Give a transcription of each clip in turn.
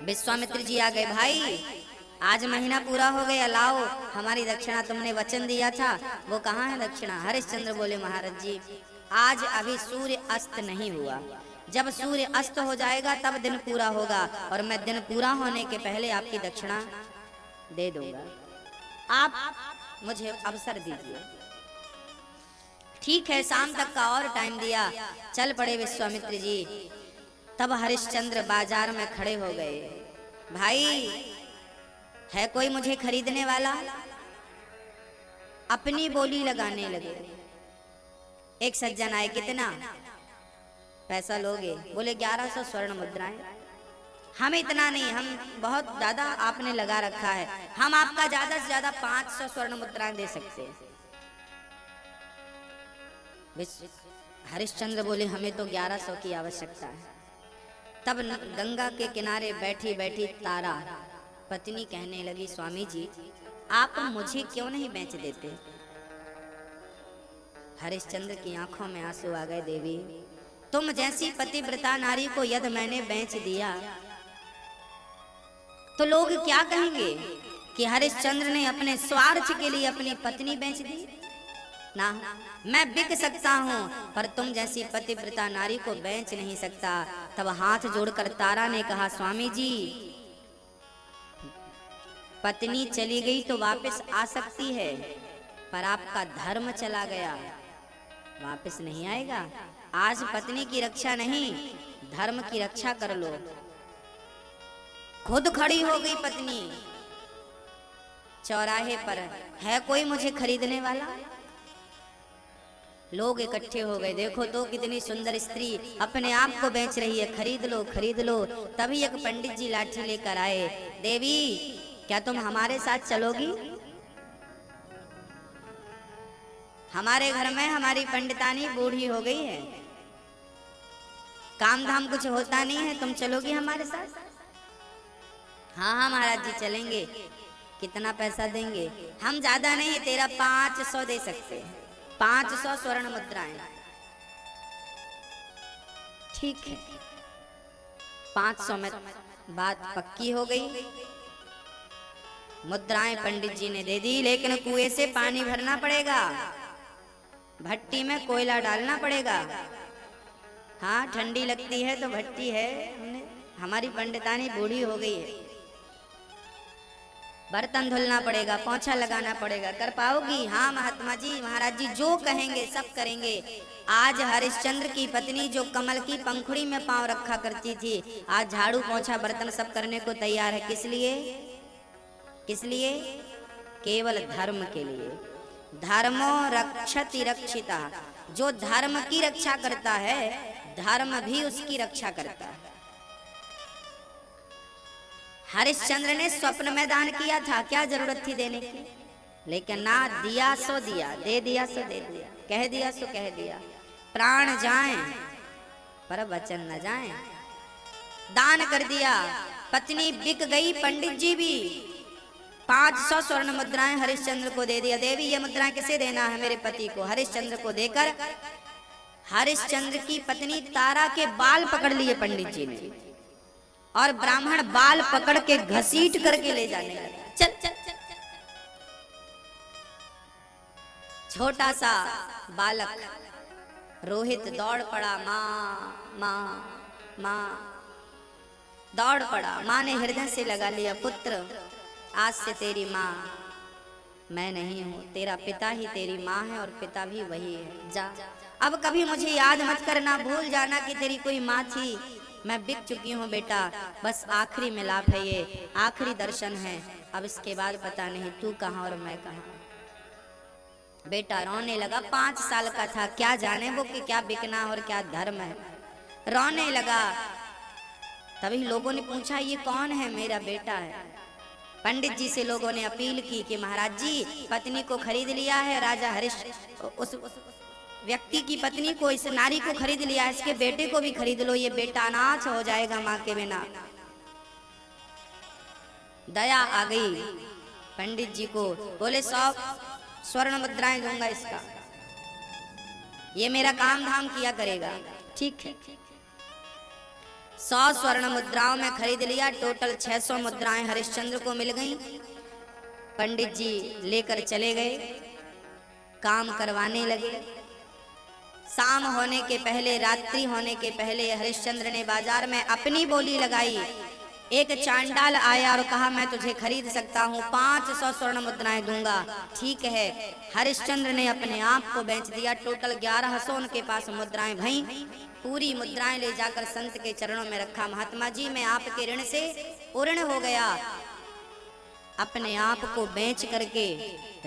विश्वामित्र जी आ गए, भाई आज महीना पूरा हो गया, लाओ हमारी दक्षिणा, तुमने वचन दिया था वो कहाँ है दक्षिणा। हरिश्चंद्र बोले, महाराज जी आज अभी सूर्य अस्त नहीं हुआ, जब सूर्य अस्त हो जाएगा तब दिन पूरा होगा, और मैं दिन पूरा होने के पहले आपकी दक्षिणा दे दूंगा, आप मुझे अवसर दीजिए। ठीक है, शाम तक का और टाइम दिया, चल पड़े विश्वामित्र जी। तब हरिश्चंद्र बाजार में खड़े हो गए, भाई है कोई मुझे खरीदने वाला। अपनी बोली लगाने लगे। एक सज्जन आए, कितना पैसा लोगे? बोले 1100 स्वर्ण मुद्राएं। हम इतना नहीं, हम बहुत ज्यादा आपने लगा रखा है, हम आपका ज्यादा से ज्यादा 500 स्वर्ण मुद्राएं दे सकते हैं। हरिश्चंद्र बोले, हमें तो 1100 की आवश्यकता है। तब गंगा के किनारे बैठी बैठी तारा पत्नी कहने लगी, स्वामी जी आप मुझे क्यों नहीं बेच देते। हरिश्चंद्र की आंखों में आंसू आ गए, देवी तुम जैसी पतिव्रता नारी को यदि मैंने बेच दिया तो लोग क्या कहेंगे कि हरिश्चंद्र ने अपने स्वार्थ के लिए अपनी पत्नी बेच दी ना। मैं बिक सकता हूं पर तुम जैसी पतिव्रता नारी को बेच नहीं सकता। तब हाथ जोड़कर तारा ने कहा, स्वामी जी पत्नी चली गई तो वापस आ सकती है, पर आपका धर्म चला गया, वापस नहीं आएगा। आज पत्नी की रक्षा नहीं, धर्म की रक्षा कर लो। खुद खड़ी हो गई पत्नी चौराहे पर, है कोई मुझे खरीदने वाला। लोग इकट्ठे हो गए, देखो तो कितनी सुंदर स्त्री अपने आप को बेच रही है, खरीद लो खरीद लो। तभी एक पंडित जी लाठी लेकर आए, देवी क्या तुम हमारे साथ चलोगी? हमारे घर में हमारी पंडितानी बूढ़ी हो गई है, काम धाम कुछ होता नहीं है, तुम चलोगी हमारे साथ? हाँ हाँ महाराज जी चलेंगे। कितना पैसा देंगे? हम ज्यादा नहीं, तेरा 500 दे सकते हैं, 500 स्वर्ण मुद्राएं। ठीक है, 500 में बात पक्की हो गई। मुद्राएं पंडित जी ने दे दी, लेकिन कुएं से पानी भरना पड़ेगा, भट्टी में कोयला डालना पड़ेगा। हाँ ठंडी लगती है तो भट्टी है, हमारी पंडितानी बूढ़ी हो गई है, बर्तन धुलना पड़ेगा, पोंछा लगाना पड़ेगा, कर पाओगी? हाँ महात्मा जी, महाराज जी जो कहेंगे सब करेंगे। आज हरिश्चंद्र की पत्नी जो कमल की पंखुड़ी में पांव रखा करती थी, आज झाड़ू पोंछा बर्तन सब करने को तैयार है। किस लिए? किस लिए? केवल धर्म के लिए। धर्मो रक्षति रक्षिता, जो धर्म की रक्षा करता है धर्म भी उसकी रक्षा करता है। हरिश्चंद्र ने स्वप्न में दान किया था, क्या जरूरत थी देने की, लेकिन ना दिया सो दिया, दे दिया सो दे दिया, कह दिया सो कह दिया। प्राण जाएं पर वचन न जाएं, दान कर दिया। पत्नी बिक गई, पंडित जी भी 500 स्वर्ण मुद्राएं हरिश्चंद्र को दे दिया। देवी ये मुद्राएं किसे देना है? मेरे पति को। हरिश्चंद्र को देकर हरिश्चंद्र की पत्नी तारा के बाल पकड़ लिए पंडित जी ने, और ब्राह्मण बाल पकड़ के घसीट करके ले जाने लगा। चल चल चल चल। छोटा सा बालक रोहित दौड़ पड़ा, माँ माँ माँ, दौड़ पड़ा। माँ ने हृदय से लगा लिया, पुत्र आज से तेरी माँ मैं नहीं हूँ, तेरा पिता ही तेरी माँ है और पिता भी वही है। जा, अब कभी मुझे याद मत करना, भूल जाना कि तेरी कोई माँ थी। मैं बिक चुकी हूँ बेटा, बस आखिरी मिलाप है, ये आखिरी दर्शन है, अब इसके बाद पता नहीं तू कहाँ और मैं कहाँ। बेटा रोने लगा, 5 साल का था, क्या जाने वो कि क्या बिकना और क्या धर्म है, रोने लगा। तभी लोगों ने पूछा ये कौन है? मेरा बेटा है। पंडित जी से लोगों ने अपील की कि महाराज जी पत्नी को खरीद लिया है राजा हरिश, उस व्यक्ति की पत्नी को, इस नारी को खरीद लिया, इसके बेटे को भी खरीद लो, ये बेटा अनाथ हो जाएगा माँ के बिना। दया आ गई पंडित जी को, बोले 100 स्वर्ण मुद्राएं दूंगा इसका, ये मेरा काम धाम किया करेगा। ठीक है। 100 स्वर्ण मुद्राओं में खरीद लिया। टोटल 600 मुद्राएं हरिश्चंद्र को मिल गईं। पंडित जी लेकर चले गए, काम करवाने लगे। शाम होने के पहले, रात्रि होने के पहले हरिश्चंद्र ने बाजार में अपनी बोली लगाई। एक चांडाल आया और कहा, मैं तुझे खरीद सकता हूँ, 500 स्वर्ण मुद्राएं दूंगा। ठीक है, हरिश्चंद्र ने अपने आप को बेच दिया। टोटल 1100 उनके पास मुद्राएं भईं। पूरी मुद्राएं ले जाकर संत के चरणों में रखा। महात्मा जी, मैं आपके ऋण से पूर्ण हो गया। अपने आप को बेच करके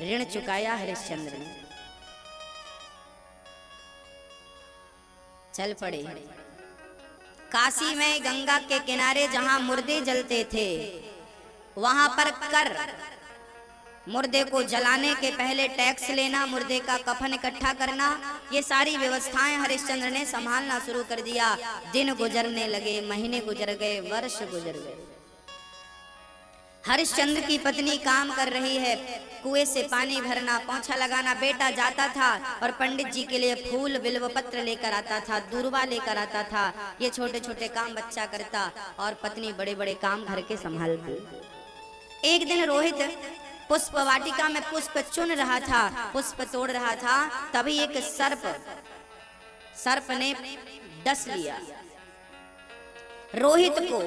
ऋण चुकाया हरिश्चंद्र ने। चल पड़े काशी में गंगा के किनारे जहां मुर्दे जलते थे, वहां पर कर, मुर्दे को जलाने के पहले टैक्स लेना, मुर्दे का कफन इकट्ठा करना, ये सारी व्यवस्थाएं हरिश्चंद्र ने संभालना शुरू कर दिया। दिन गुजरने लगे, महीने गुजर गए, वर्ष गुजर गए। हरिश्चंद्र की पत्नी काम कर रही है, कुएं से पानी भरना, पोंछा लगाना। बेटा जाता था और पंडित जी के लिए फूल बिल्व पत्र लेकर आता था, दूर्वा लेकर आता था। ये छोटे छोटे काम बच्चा करता और पत्नी बड़े बड़े काम घर के संभालती। एक दिन रोहित पुष्प वाटिका में पुष्प चुन रहा था, पुष्प तोड़ रहा था, तभी एक सर्प ने डस लिया, रोहित को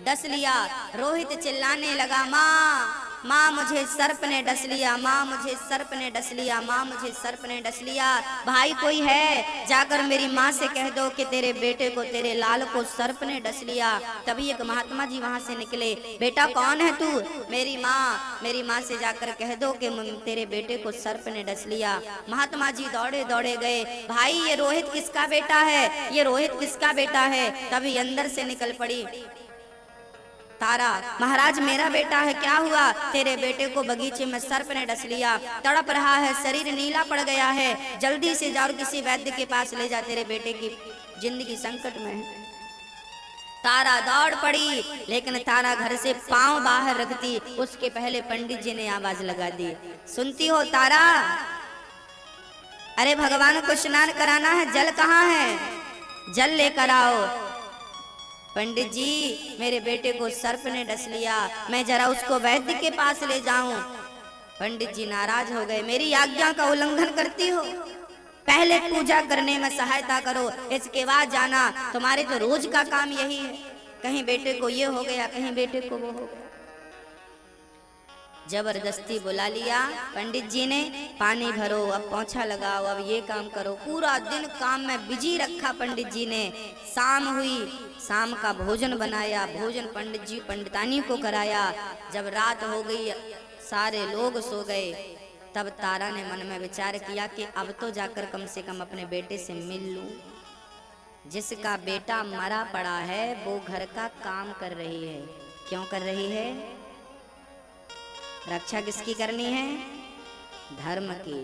डस लिया। रोहित चिल्लाने लगा, माँ माँ मुझे सर्प ने डस लिया, माँ मुझे सर्प ने डस लिया, माँ मुझे सर्प ने डस लिया। भाई कोई है, जाकर मेरी माँ से कह दो कि तेरे बेटे को, तेरे लाल को सर्प ने डस लिया। तभी एक महात्मा जी वहां से निकले। बेटा कौन है तू? मेरी माँ से जाकर कह दो कि तेरे बेटे को सर्प ने डस लिया। महात्मा जी दौड़े दौड़े गए, भाई ये रोहित किसका बेटा है, ये रोहित किसका बेटा है? तभी अंदर से निकल पड़ी तारा, महाराज मेरा बेटा है, क्या हुआ? तेरे बेटे को बगीचे में सर्प ने डस लिया, तड़प रहा है, शरीर नीला पड़ गया है, जल्दी से जाओ किसी वैद्य के पास ले जा, तेरे बेटे की जिंदगी संकट में है। तारा दौड़ पड़ी, लेकिन तारा घर से पांव बाहर रखती उसके पहले पंडित जी ने आवाज लगा दी, सुनती हो तारा? अरे भगवान को स्नान कराना है, जल कहाँ है? जल लेकर आओ। पंडित जी मेरे बेटे को सर्प ने डस लिया, मैं जरा उसको वैद्य के पास ले जाऊं। पंडित जी नाराज हो गए, मेरी आज्ञा का उल्लंघन करती हो, पहले पूजा करने में सहायता करो, इसके बाद जाना, तुम्हारे तो रोज का काम यही है, कहीं बेटे को ये हो गया, कहीं बेटे को वो हो गया। जबरदस्ती बुला लिया पंडित जी ने, पानी भरो, अब पोंछा लगाओ, अब ये काम करो, पूरा दिन काम में बिजी रखा पंडित जी ने। शाम हुई, शाम का भोजन बनाया, भोजन पंडित जी पंडितानी को कराया। जब रात हो गई, सारे लोग सो गए, तब तारा ने मन में विचार किया कि अब तो जाकर कम से कम अपने बेटे से मिल लूं। जिसका बेटा मरा पड़ा है वो घर का काम कर रही है। क्यों कर रही है? रक्षा किसकी करनी है? धर्म की।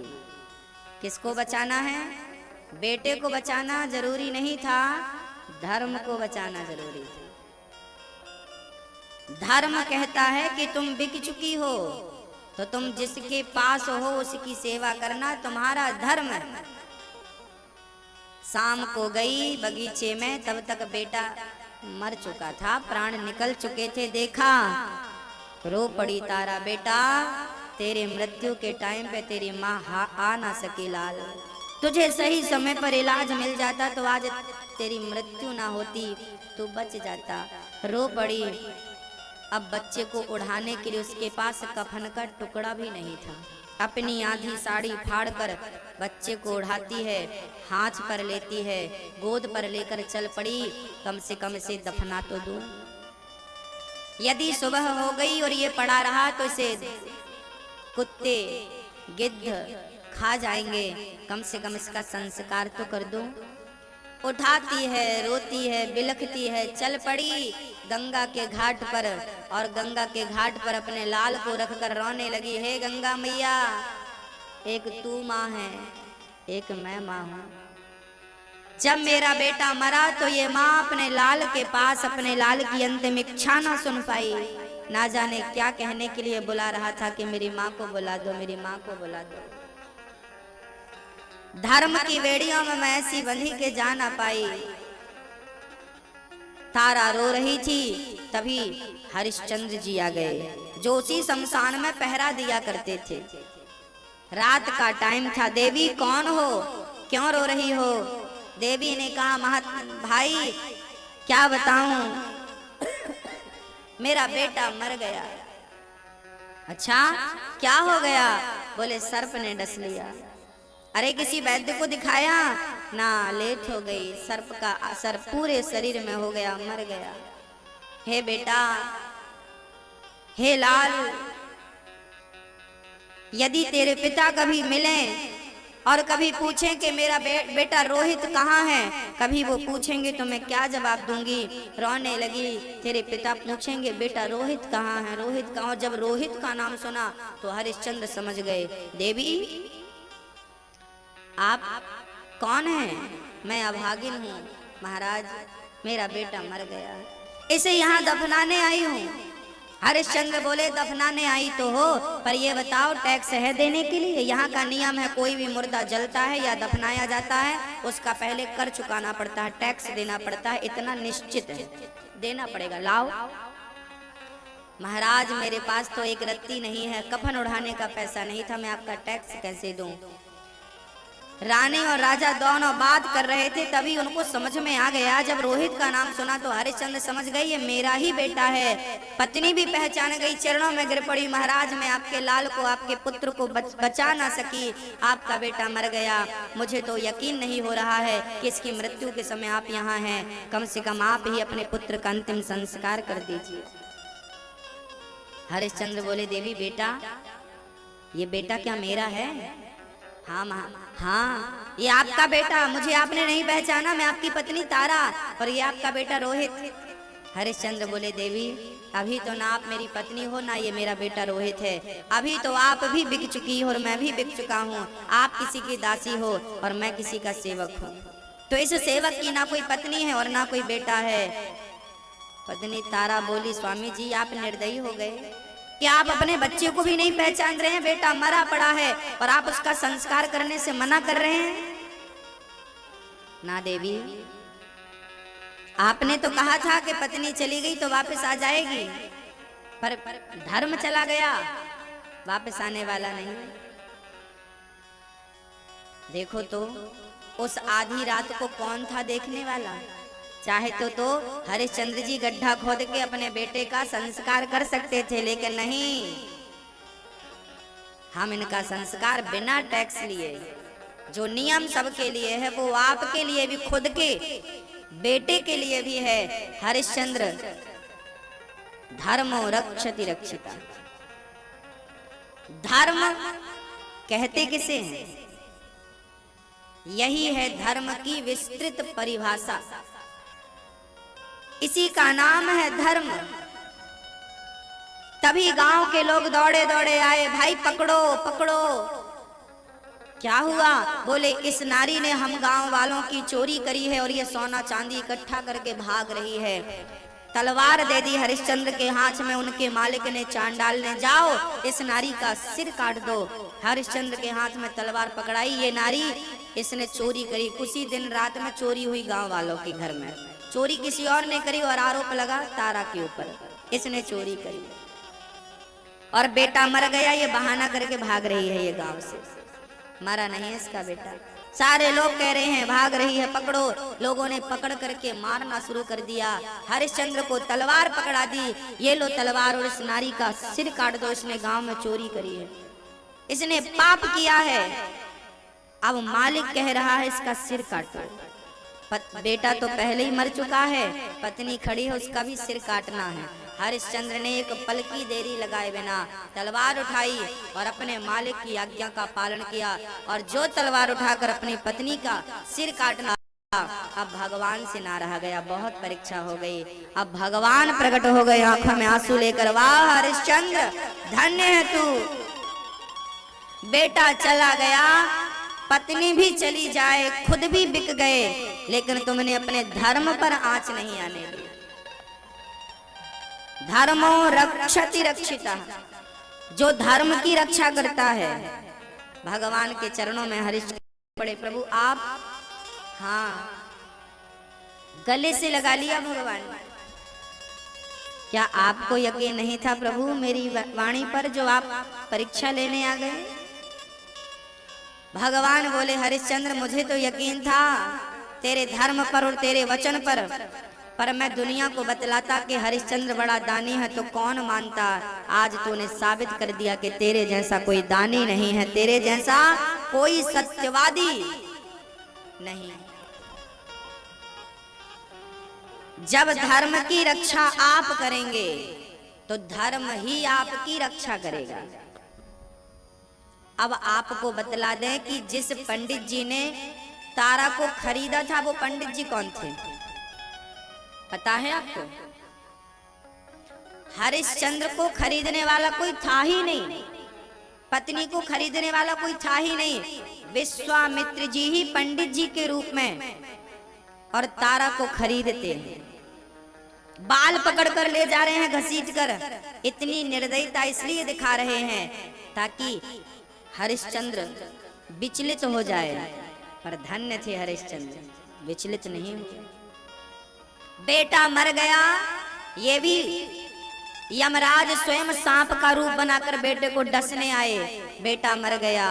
किसको बचाना है? बेटे को बचाना जरूरी नहीं था, धर्म को बचाना जरूरी था। धर्म कहता है कि तुम बिक चुकी हो तो तुम जिसके पास हो उसकी सेवा करना तुम्हारा धर्म है। शाम को गई बगीचे में, तब तक बेटा मर चुका था, प्राण निकल चुके थे। देखा, रो पड़ी तारा, बेटा तेरे मृत्यु के टाइम पे तेरी माँ आ ना सकी लाल, तुझे सही समय पर इलाज मिल जाता तो आज तेरी मृत्यु ना होती, तू बच जाता। रो पड़ी। अब बच्चे को उड़ाने के लिए उसके पास कफन का टुकड़ा भी नहीं था। अपनी आधी साड़ी फाड़कर बच्चे को उड़ाती है, हाथ पर लेती है, गोद पर लेकर चल पड़ी, कम से कम इसे दफना तो दूं। यदि सुबह हो गई और ये पड़ा रहा तो इसे कुत्ते गिद्ध खा जाएंगे, कम से कम इसका संस्कार तो कर दो। उठाती है, रोती है, बिलखती है, चल पड़ी गंगा के घाट पर, और गंगा के घाट पर अपने लाल को रखकर रोने लगी, हे गंगा मैया, एक तू माँ है, एक मैं माँ हूँ। जब मेरा बेटा मरा तो ये माँ अपने लाल के पास अपने लाल की अंतिम इच्छा ना सुन पाई, ना जाने क्या कहने के लिए बुला रहा था कि मेरी माँ को बुला दो, मेरी माँ को बुला दो। धर्म की बेड़ियों में मैं ऐसी बंधी के जा ना पाई। तारा रो रही थी, तभी हरिश्चंद्र जी आ गए, जो उसी शमशान में पहरा दिया करते थे। रात का टाइम था। देवी कौन हो, क्यों रो रही हो? देवी ने कहा, भाई क्या बताऊं, मेरा बेटा मर गया। अच्छा, क्या हो गया? बोले सर्प ने डस लिया। अरे किसी वैद्य को दिखाया? ना, लेट हो गई, सर्प का असर पूरे शरीर में हो गया, मर गया। हे बेटा, हे लाल, यदि तेरे पिता कभी मिले और कभी पूछें कि मेरा बेटा रोहित कहाँ है, कभी वो पूछेंगे तो मैं क्या जवाब दूंगी? रोने लगी। तेरे पिता पूछेंगे बेटा रोहित कहाँ है, रोहित कहाँ? और जब रोहित का नाम सुना तो हरिश्चंद्र समझ गए, देवी आप कौन हैं? मैं अभागिन हूँ महाराज, मेरा बेटा मर गया, इसे यहाँ दफनाने आई हूँ। हरिश्चंद्र बोले, दफनाने आई तो हो, पर ये बताओ टैक्स है देने के लिए? यहाँ का नियम है, कोई भी मुर्दा जलता है या दफनाया जाता है, उसका पहले कर चुकाना पड़ता है, टैक्स देना पड़ता है, इतना निश्चित है, देना पड़ेगा। लाओ। महाराज मेरे पास तो एक रत्ती नहीं है, कफन उड़ाने का पैसा नहीं था, मैं आपका टैक्स कैसे दूं? रानी और राजा दोनों बात कर रहे थे, तभी उनको समझ में आ गया। जब रोहित का नाम सुना तो हरिश्चंद्र समझ गए ये मेरा ही बेटा है। पत्नी भी पहचान गई, चरणों में गिर पड़ी, महाराज मैं आपके लाल को, आपके पुत्र को बचा ना सकी, आपका बेटा मर गया। मुझे तो यकीन नहीं हो रहा है कि इसकी मृत्यु के समय आप यहाँ हैं, कम से कम आप ही अपने पुत्र का अंतिम संस्कार कर दीजिए। हरिश्चंद्र बोले, देवी बेटा, ये बेटा क्या मेरा है? हाँ, ये आपका बेटा, मुझे आपने नहीं पहचाना, मैं आपकी पत्नी तारा, और ये आपका बेटा रोहित। हरिश्चंद्र बोले, देवी अभी तो ना आप मेरी पत्नी हो, ना ये मेरा बेटा रोहित है, अभी तो आप भी बिक चुकी हो और मैं भी बिक चुका हूँ। आप किसी की दासी हो और मैं किसी का सेवक हूँ, तो इस सेवक की ना कोई पत्नी है और ना कोई बेटा है। पत्नी तारा बोली, स्वामी जी आप निर्दयी हो गए, क्या आप अपने बच्चे को भी नहीं पहचान रहे हैं? बेटा मरा पड़ा है और आप उसका संस्कार करने से मना कर रहे हैं? ना देवी, आपने तो कहा था कि पत्नी चली गई तो वापस आ जाएगी, पर धर्म चला गया, वापस आने वाला नहीं। देखो तो उस आधी रात को कौन था देखने वाला? चाहे तो हरिश्चंद्र जी गड्ढा खोद के अपने बेटे का संस्कार कर सकते थे, लेकिन नहीं, हम इनका संस्कार बिना टैक्स लिए, जो नियम सबके लिए है वो आपके लिए भी, खुद के बेटे के लिए भी है। हरिश्चंद्र धर्मो रक्षति रक्षिता, धर्म कहते किसे हैं? यही है धर्म की विस्तृत परिभाषा, इसी का नाम है धर्म। तभी गांव के लोग दौड़े दौड़े आए, भाई पकड़ो पकड़ो। क्या हुआ? बोले, इस नारी ने हम गांव वालों की चोरी करी है और ये सोना चांदी इकट्ठा करके भाग रही है। तलवार दे दी हरिश्चंद्र के हाथ में, उनके मालिक ने, चांडाल ने, जाओ इस नारी का सिर काट दो। हरिश्चंद्र के हाथ में तलवार पकड़ाई, ये नारी इसने चोरी करी, उसी दिन रात में चोरी हुई गांव वालों के घर में, चोरी किसी और ने करी और आरोप लगा तारा के ऊपर, इसने चोरी करी और बेटा मर गया, ये बहाना करके भाग रही है, ये गांव से मरा नहीं है इसका बेटा। सारे लोग कह रहे हैं भाग रही है, पकड़ो। लोगों ने पकड़ करके मारना शुरू कर दिया, हरिश्चंद्र को तलवार पकड़ा दी, ये लो तलवार और इस नारी का सिर काट दो, इसने गांव में चोरी करी है, इसने पाप किया है। अब मालिक कह रहा है इसका सिर काटो। बेटा तो पहले ही मर चुका है, पत्नी खड़ी है, उसका भी सिर काटना है। हरिश्चंद्र ने एक पल की देरी लगाए बिना तलवार उठाई और अपने मालिक की आज्ञा का पालन किया, और जो तलवार उठाकर अपनी पत्नी का सिर काटना, अब भगवान से ना रहा गया, बहुत परीक्षा हो गई। अब भगवान प्रकट हो गए आंखों में आंसू लेकर, वाह हरिश्चंद्र धन्य है तू, बेटा चला गया, पत्नी भी चली जाए, खुद भी बिक गए, लेकिन तुमने अपने धर्म पर आंच नहीं आने दी। धर्मो रक्षति रक्षिता, जो धर्म की रक्षा करता है। भगवान के चरणों में हरिश्चंद्र पड़े, प्रभु आप, हाँ गले से लगा लिया भगवान ने। क्या आपको यकीन नहीं था प्रभु मेरी वाणी पर जो आप परीक्षा लेने आ गए? भगवान बोले हरिश्चंद्र मुझे तो यकीन था तेरे धर्म पर और तेरे वचन पर मैं दुनिया को बतलाता कि हरिश्चंद्र बड़ा दानी है तो कौन मानता। आज तूने साबित कर दिया कि तेरे जैसा कोई दानी नहीं है, तेरे जैसा कोई सत्यवादी नहीं। जब धर्म की रक्षा आप करेंगे तो धर्म ही आपकी रक्षा करेगा। अब आपको बतला दें कि जिस पंडित जी ने तारा को खरीदा था वो पंडित जी कौन थे, पता है आपको? हरिश्चंद्र को खरीदने वाला कोई था ही नहीं, पत्नी को खरीदने वाला कोई था ही नहीं। विश्वामित्र जी ही पंडित जी के रूप में और तारा को खरीदते हैं। बाल पकड़कर ले जा रहे हैं घसीट कर। इतनी निर्दयता इसलिए दिखा रहे हैं ताकि हरिश्चंद्र विचलित हो जाए, पर धन्य थे हरिश्चंद्र, विचलित नहीं हुए। बेटा मर गया, ये भी यमराज स्वयं सांप का रूप बनाकर बेटे को डसने आए। बेटा मर गया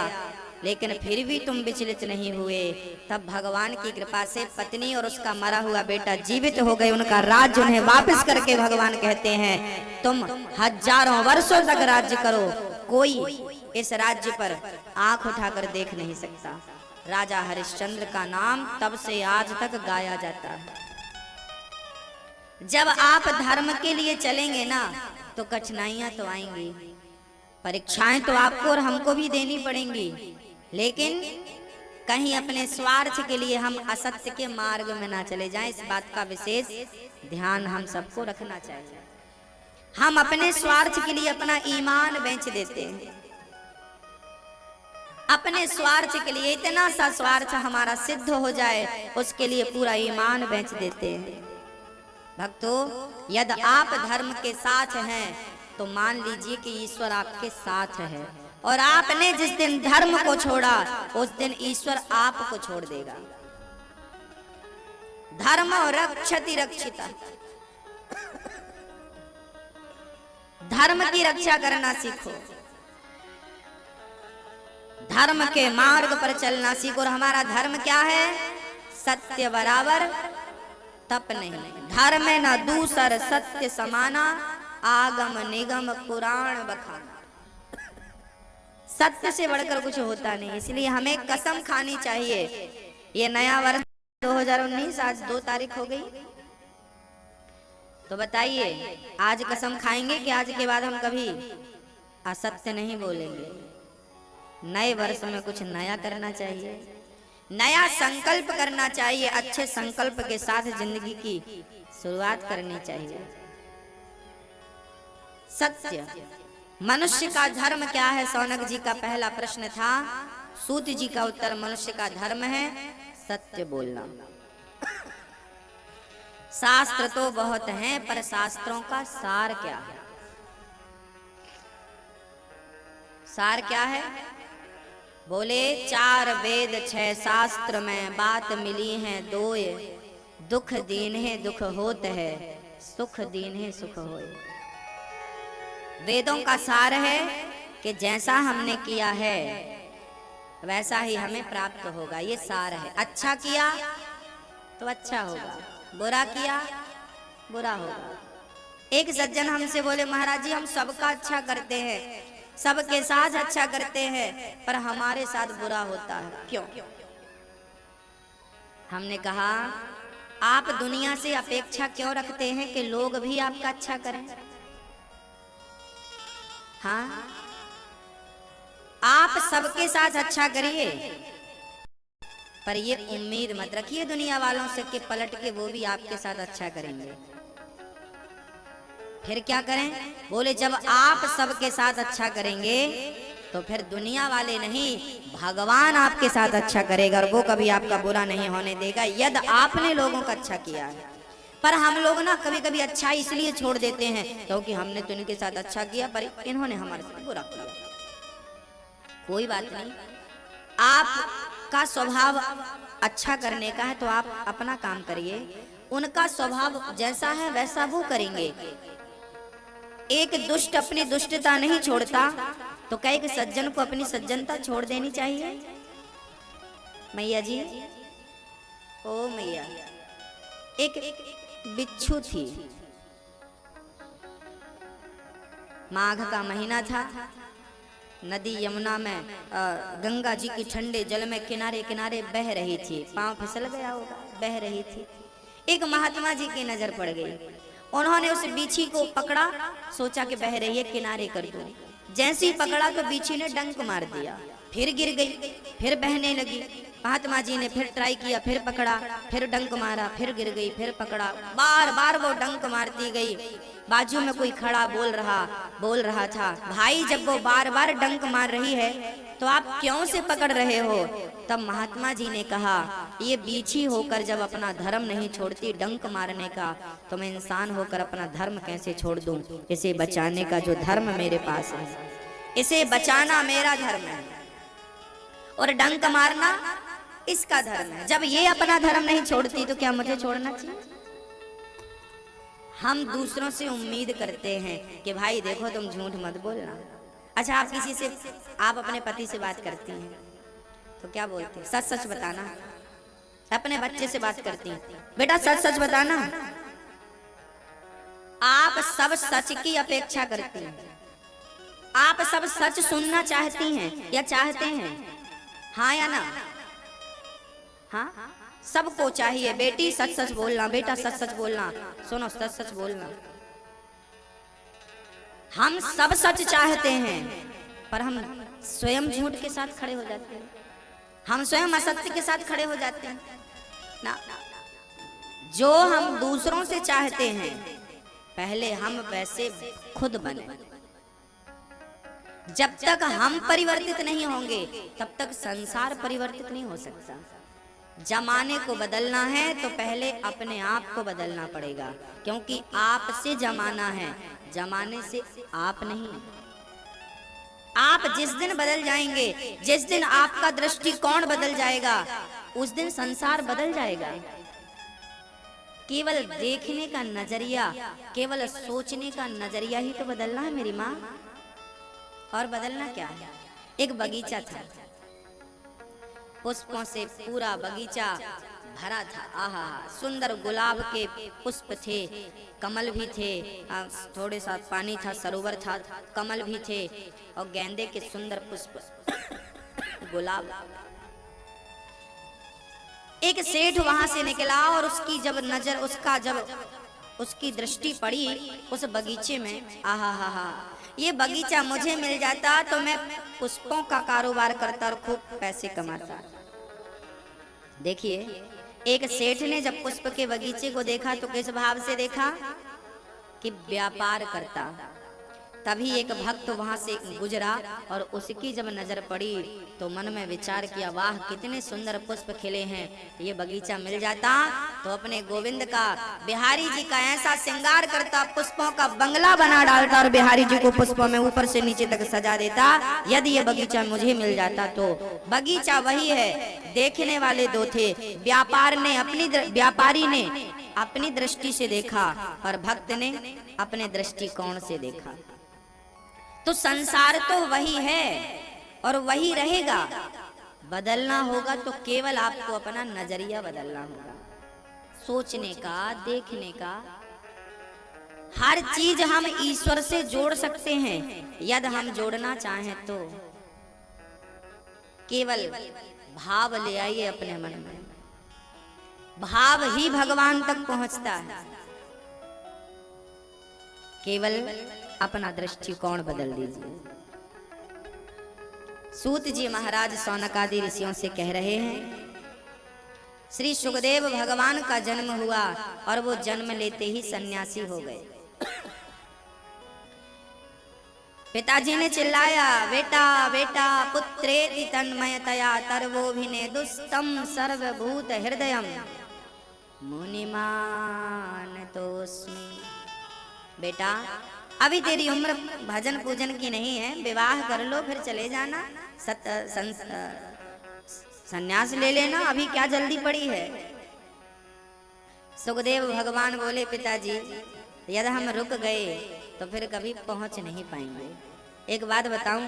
लेकिन फिर भी तुम विचलित नहीं हुए। तब भगवान की कृपा से पत्नी और उसका मरा हुआ बेटा जीवित हो गए। उनका राज्य उन्हें वापस करके भगवान कहते हैं तुम हजारों वर्षों तक राज्य करो, कोई इस राज्य पर आंख उठाकर देख नहीं सकता। राजा हरिश्चंद्र का नाम तब से आज तक गाया जाता है। जब आप धर्म के लिए चलेंगे ना तो कठिनाइयां तो आएंगी, परीक्षाएं तो आपको और हमको भी देनी पड़ेंगी, लेकिन कहीं अपने स्वार्थ के लिए हम असत्य के मार्ग में ना चले जाएं। इस बात का विशेष ध्यान हम सबको रखना चाहिए। हम अपने स्वार्थ के लिए अपना ईमान बेच देते हैं, अपने स्वार्थ के लिए इतना सा स्वार्थ हमारा सिद्ध हो जाए उसके लिए पूरा ईमान बेच देते हैं। भक्तों, यदि आप धर्म के साथ हैं तो मान लीजिए कि ईश्वर आपके साथ है, और आपने जिस दिन धर्म को छोड़ा उस दिन ईश्वर आपको छोड़ देगा। धर्म रक्षति रक्षिता, धर्म की रक्षा करना सीखो, धर्म के मार्ग पर चलना सीखो। और हमारा धर्म क्या है? सत्य बराबर तप नहीं, धर्म में न दूसर सत्य समाना, आगम निगम पुराण बखाना। सत्य से बढ़कर कुछ होता नहीं, इसलिए हमें कसम खानी चाहिए। ये नया वर्ष 2019 आज 2 तारीख हो गई, तो बताइए आज कसम खाएंगे कि आज के बाद हम कभी असत्य नहीं बोलेंगे। नए वर्ष में कुछ नया करना चाहिए, नया संकल्प करना चाहिए, अच्छे संकल्प के साथ जिंदगी की शुरुआत करनी चाहिए। सत्य, मनुष्य का धर्म क्या है? सौनक जी का पहला प्रश्न था। सूत जी का उत्तर, मनुष्य का धर्म है सत्य बोलना। शास्त्र तो बहुत हैं, पर शास्त्रों का सार क्या है? सार क्या है? बोले 4 वेद 6 शास्त्र में बात मिली है 2, दुख दीन है दुख होत है, सुख दीन है सुख होए। वेदों का सार है कि जैसा हमने किया है वैसा ही हमें प्राप्त होगा, ये सार है। अच्छा किया तो अच्छा होगा, बुरा किया बुरा होगा। एक सज्जन हमसे बोले महाराज जी हम सबका अच्छा करते हैं, सबके साथ अच्छा करते हैं, पर हमारे साथ बुरा होता है, क्यों? हमने कहा आप दुनिया से अपेक्षा क्यों रखते हैं कि लोग भी आपका अच्छा करें? हाँ, आप सबके साथ अच्छा करिए, पर ये उम्मीद मत रखिए दुनिया वालों से कि पलट के वो भी आपके साथ अच्छा करेंगे। फिर क्या करें? बोले जब आप सबके साथ अच्छा करेंगे तो फिर दुनिया वाले नहीं, भगवान आपके साथ अच्छा करेगा और वो कभी आपका बुरा नहीं होने देगा यदि आपने लोगों का अच्छा किया है। पर हम लोग ना कभी कभी अच्छा इसलिए छोड़ देते हैं क्योंकि हमने तो इनके साथ अच्छा किया पर इन्होंने हमारे साथ बुरा किया। कोई बात नहीं, आपका स्वभाव अच्छा करने का है तो आप अपना काम करिए, उनका स्वभाव जैसा है वैसा वो करेंगे। एक दुष्ट अपनी दुष्टता नहीं छोड़ता, तो क्या एक सज्जन को अपनी सज्जनता छोड़ देनी चाहिए? मैया जी, ओ मैया, एक बिच्छू थी, माघ का महीना था, नदी यमुना में गंगा जी की ठंडे जल में किनारे किनारे बह रही थी, पांव फिसल गया होगा, बह रही थी। एक महात्मा जी की नजर पड़ गई, उन्होंने उस बीछी को पकड़ा, सोचा कि बह रही है किनारे कर दूं। जैसे ही पकड़ा तो बीछी ने डंक मार दिया, फिर गिर गई, फिर बहने लगी। महात्मा जी ने फिर ट्राई किया, फिर पकड़ा, फिर डंक मारा, फिर गिर गई, फिर पकड़ा, बार बार वो डंक मारती गई। बाजू में कोई खड़ा बोल रहा था, भाई जब वो बार बार डंक मार रही है तो आप क्यों से पकड़ रहे हो? तब महात्मा जी ने कहा, ये बीछी होकर जब अपना धर्म नहीं छोड़ती डंक मारने का, तो मैं इंसान होकर अपना धर्म कैसे छोड़ दूं? इसे बचाने का जो धर्म मेरे पास है, इसे बचाना मेरा धर्म है, और डंक मारना इसका धर्म है। जब ये अपना धर्म नहीं छोड़ती तो क्या मुझे छोड़ना चाहिए? हम दूसरों से उम्मीद करते हैं कि भाई देखो तुम झूठ मत बोलना। अच्छा, आप किसी से, आप अपने पति से बात करती हैं तो क्या बोलते हैं? सच सच बताना। अपने बच्चे से बात करती हैं, बेटा सच सच बताना। आप सब सच की अपेक्षा करती हैं, आप सब सच सुनना चाहती हैं या चाहते हैं? हाँ या ना? हाँ, सबको चाहिए बेटी सच सच बोलना, बेटा सच सच बोलना, सुनो सच सच बोलना। हम सब सच चाहते हैं, पर हम स्वयं झूठ के साथ खड़े हो जाते हैं, हम स्वयं असत्य के साथ खड़े हो जाते हैं ना। जो हम दूसरों से चाहते हैं, पहले हम वैसे खुद बने। जब तक हम परिवर्तित नहीं होंगे तब तक संसार परिवर्तित नहीं हो सकता। जमाने को बदलना है तो पहले अपने आप को बदलना पड़ेगा, क्योंकि आप से जमाना है, जमाने से आप नहीं। आप जिस दिन बदल जाएंगे, जिस दिन आपका दृष्टिकोण बदल जाएगा, उस दिन संसार बदल जाएगा। केवल देखने का नजरिया, केवल सोचने का नजरिया ही तो बदलना है मेरी माँ, और बदलना क्या है? एक बगीचा था, पुष्पों से पूरा बगीचा भरा था। आहा, सुंदर गुलाब के पुष्प थे, कमल भी थे, थोड़े सा पानी था, सरोवर था, कमल भी थे, और गेंदे के सुंदर पुष्प, गुलाब। एक सेठ वहां से निकला और उसकी जब नजर, जब उसकी दृष्टि पड़ी उस बगीचे में, आहा हा हा, ये बगीचा मुझे मिल जाता तो मैं पुष्पों का कारोबार करता और खूब पैसे कमाता। देखिए, एक सेठ ने जब पुष्प के बगीचे को देखा तो किस भाव से देखा? कि व्यापार करता। तभी एक भक्त वहां से गुजरा और उसकी जब नजर पड़ी तो मन में विचार किया, वाह कितने सुंदर पुष्प खिले हैं, ये बगीचा मिल जाता तो अपने गोविंद का, बिहारी जी का ऐसा श्रृंगार करता, पुष्पों का बंगला बना डालता और बिहारी जी को पुष्पों में ऊपर से नीचे तक सजा देता। यदि ये बगीचा मुझे मिल जाता तो। बगीचा वही है, देखने वाले दो थे, व्यापारी ने अपनी दृष्टि से देखा और भक्त ने अपने दृष्टिकोण से देखा। तो संसार तो वही है और वही रहेगा। बदलना होगा तो केवल आपको अपना नजरिया बदलना होगा, सोचने का, देखने का। हर चीज हम ईश्वर से जोड़ सकते हैं यदि हम जोड़ना चाहें तो। केवल भाव ले आइए अपने मन में, भाव ही भगवान तक पहुंचता है। केवल अपना दृष्टिकोण बदल दीजिए। सूत जी महाराज सौनकादि ऋषियों से कह रहे हैं, श्री सुखदेव भगवान का जन्म हुआ और वो जन्म लेते ही सन्यासी हो गए। पिताजी ने चिल्लाया, बेटा बेटा पुत्रेति तन्मयतया तर्वोभिनेदुस्तम सर्वभूत हृदयम मुनिमान तोस्मि। बेटा अभी तेरी उम्र भजन पूजन की नहीं है, विवाह कर लो फिर चले जाना, सन्यास ले लेना, अभी क्या जल्दी पड़ी है। सुखदेव भगवान बोले पिताजी यदि हम रुक गए तो फिर कभी पहुंच नहीं पाएंगे। एक बात बताऊं,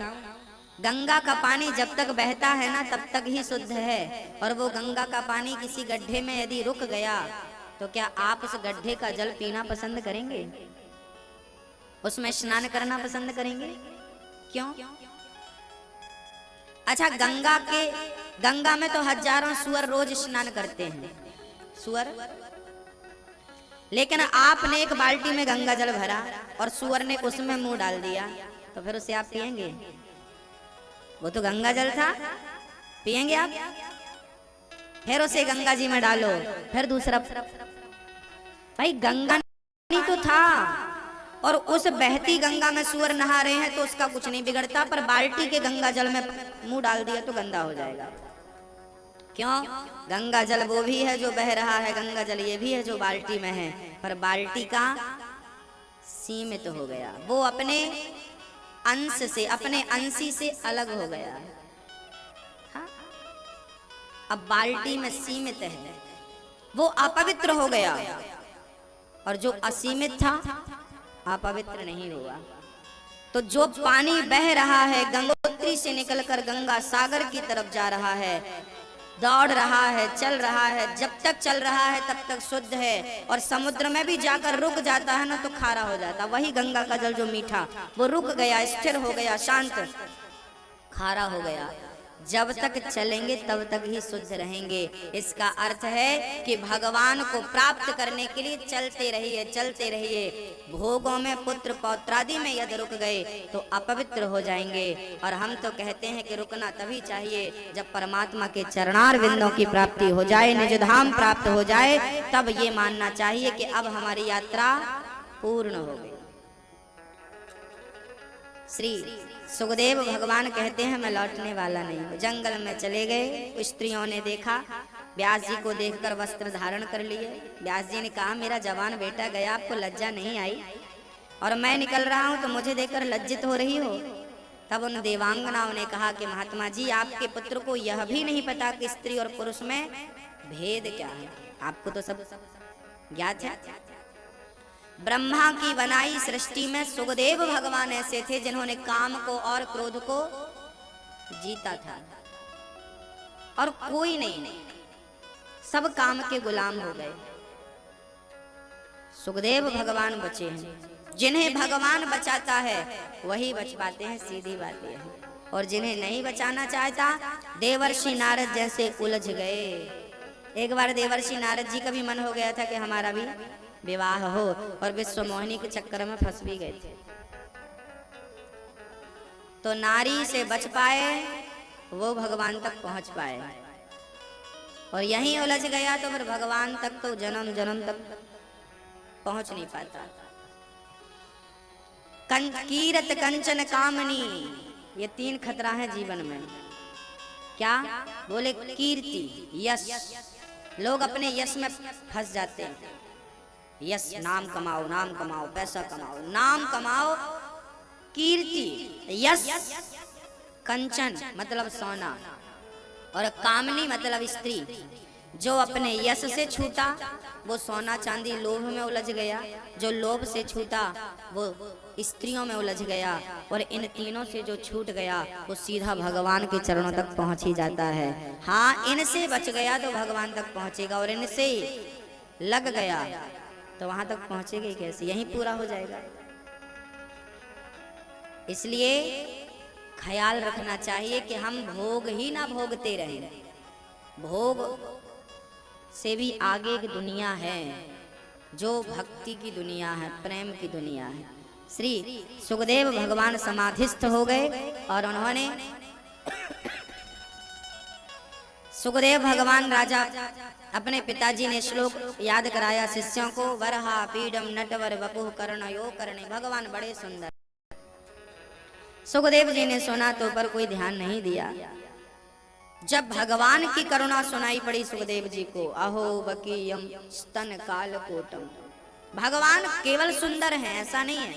गंगा का पानी जब तक बहता है ना तब तक ही शुद्ध है, और वो गंगा का पानी किसी गड्ढे में यदि रुक गया तो क्या आप उस गड्ढे का जल पीना पसंद करेंगे? उसमें स्नान करना पसंद करेंगे? क्यों? अच्छा, गंगा में तो हजारों सुअर रोज स्नान करते हैं, सुअर, लेकिन आपने एक बाल्टी में गंगा जल भरा और सुअर ने उसमें मुंह डाल दिया, तो फिर उसे आप पिएंगे? वो तो गंगा जल था, पिएंगे आप? फिर उसे गंगा जी में डालो, फिर दूसरा, भाई गंगा नहीं तो था, और उस बहती गंगा में सुअर नहा रहे हैं तो उसका कुछ नहीं बिगड़ता, पर बाल्टी के गंगा जल में मुंह डाल दिया तो गंदा हो जाएगा। क्यों? गंगा जल वो भी है जो बह रहा है, गंगा जल ये भी है जो बाल्टी में है, पर बाल्टी का सीमित हो गया, वो अपने अंश से, अपने अंशी से अलग हो गया। हाँ? अब बाल्टी में सीमित है, वो अपवित्र हो गया, और जो असीमित था अपवित्र नहीं हुआ। तो जो पानी बह रहा है, गंगोत्री से निकलकर गंगा सागर की तरफ जा रहा है, दौड़ रहा है, चल रहा है, जब तक चल रहा है तब तक शुद्ध है, और समुद्र में भी जाकर रुक जाता है ना तो खारा हो जाता। वही गंगा का जल जो मीठा, वो रुक गया, स्थिर हो गया, शांत, खारा हो गया। जब तक चलेंगे तब तक ही शुद्ध रहेंगे। इसका अर्थ है कि भगवान को प्राप्त करने के लिए चलते रहिए, चलते रहिए। भोगों में, पुत्र पौत्रादि में यदि रुक गए तो अपवित्र हो जाएंगे। और हम तो कहते हैं कि रुकना तभी चाहिए जब परमात्मा के चरणार बिंदों की प्राप्ति हो जाए, निज धाम प्राप्त हो जाए, तब ये मानना चाहिए कि अब हमारी यात्रा पूर्ण हो गई। श्री सुखदेव भगवान कहते हैं मैं लौटने वाला नहीं हूँ। जंगल में चले गए, स्त्रियों ने देखा, व्यास जी को देखकर वस्त्र धारण कर लिए। व्यास जी ने कहा मेरा जवान बेटा गया, आपको लज्जा नहीं आई? और मैं निकल रहा हूँ तो मुझे देखकर लज्जित हो रही हो? तब उन देवांगनाओं ने कहा कि महात्मा जी, आपके पुत्र को यह भी नहीं पता कि स्त्री और पुरुष में भेद क्या है, आपको तो सब ज्ञात है। ब्रह्मा की बनाई सृष्टि में सुखदेव भगवान ऐसे थे जिन्होंने काम को और क्रोध को जीता था, और कोई नहीं, सब काम के गुलाम हो गए। सुखदेव भगवान बचे हैं। जिन्हें भगवान बचाता है वही बच पाते हैं, सीधी बात यह है। और जिन्हें नहीं बचाना चाहता, देवर्षि नारद जैसे उलझ गए। एक बार देवर्षि नारद जी का भी मन हो गया था कि हमारा भी विवाह हो, और विश्व मोहिनी के चक्कर में फंस भी गए थे। तो नारी से बच पाए, वो भगवान तक पहुंच पाए, और यहीं उलझ गया तो फिर भगवान तक तो जन्म जन्म तक पहुंच नहीं पाता। कीरत कंचन कामनी, ये 3 खतरा है जीवन में। क्या? बोले कीर्ति, यश। लोग अपने यश में फंस जाते हैं। यश, नाम कमाओ, नाम कमाओ, पैसा कमाओ, नाम कमाओ, कीर्ति, यश। कंचन मतलब सोना, और कामनी मतलब स्त्री। जो अपने यश से छूटा वो सोना चांदी लोभ में उलझ गया, जो लोभ से छूटा वो स्त्रियों में उलझ गया, और इन तीनों से जो छूट गया वो सीधा भगवान के चरणों तक पहुंच ही जाता है। हाँ, इनसे बच गया तो भगवान तक पहुंचेगा, और इनसे लग गया तो वहां तक पहुंचेगा ही कैसे, यहीं पूरा हो जाएगा। इसलिए ख्याल रखना चाहिए कि हम भोग ही ना भोगते रहें। भोग से भी आगे की दुनिया है, जो भक्ति की दुनिया है, प्रेम की दुनिया है। श्री सुखदेव भगवान समाधिस्थ हो गए, और उन्होंने सुखदेव भगवान राजा अपने पिताजी ने श्लोक याद कराया शिष्यों को, वरहा पीडम नटवर वपुः कर्णयो कर्णे। भगवान बड़े सुंदर। सुखदेव जी ने सुना तो पर कोई ध्यान नहीं दिया। जब भगवान की करुणा सुनाई पड़ी सुखदेव जी को, अहो बकीयम स्तन कालकोटम। भगवान केवल सुंदर हैं ऐसा नहीं है,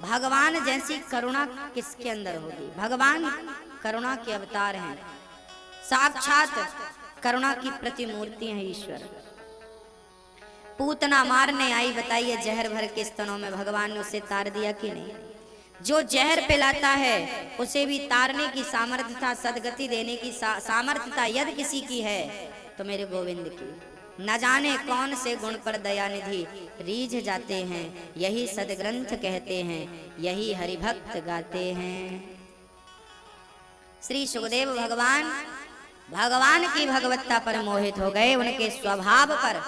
भगवान जैसी करुणा किसके अंदर होगी। भगवान करुणा के अवतार हैं, साक्षात करुणा की प्रतिमूर्ति है ईश्वर। पूतना मारने आई, बताइए जहर भर के स्तनों में भगवान ने उसे तार दिया कि नहीं? जो जहर पिलाता है उसे भी तारने की सामर्थ्यता, सदगति देने की सामर्थ्यता यदि किसी की है तो मेरे गोविंद की। न जाने कौन से गुण पर दयानिधि रीझ जाते हैं, यही सदग्रंथ कहते हैं, यही हरिभक्त गाते हैं। श्री सुखदेव भगवान की भगवत्ता पर मोहित हो गए, उनके स्वभाव पर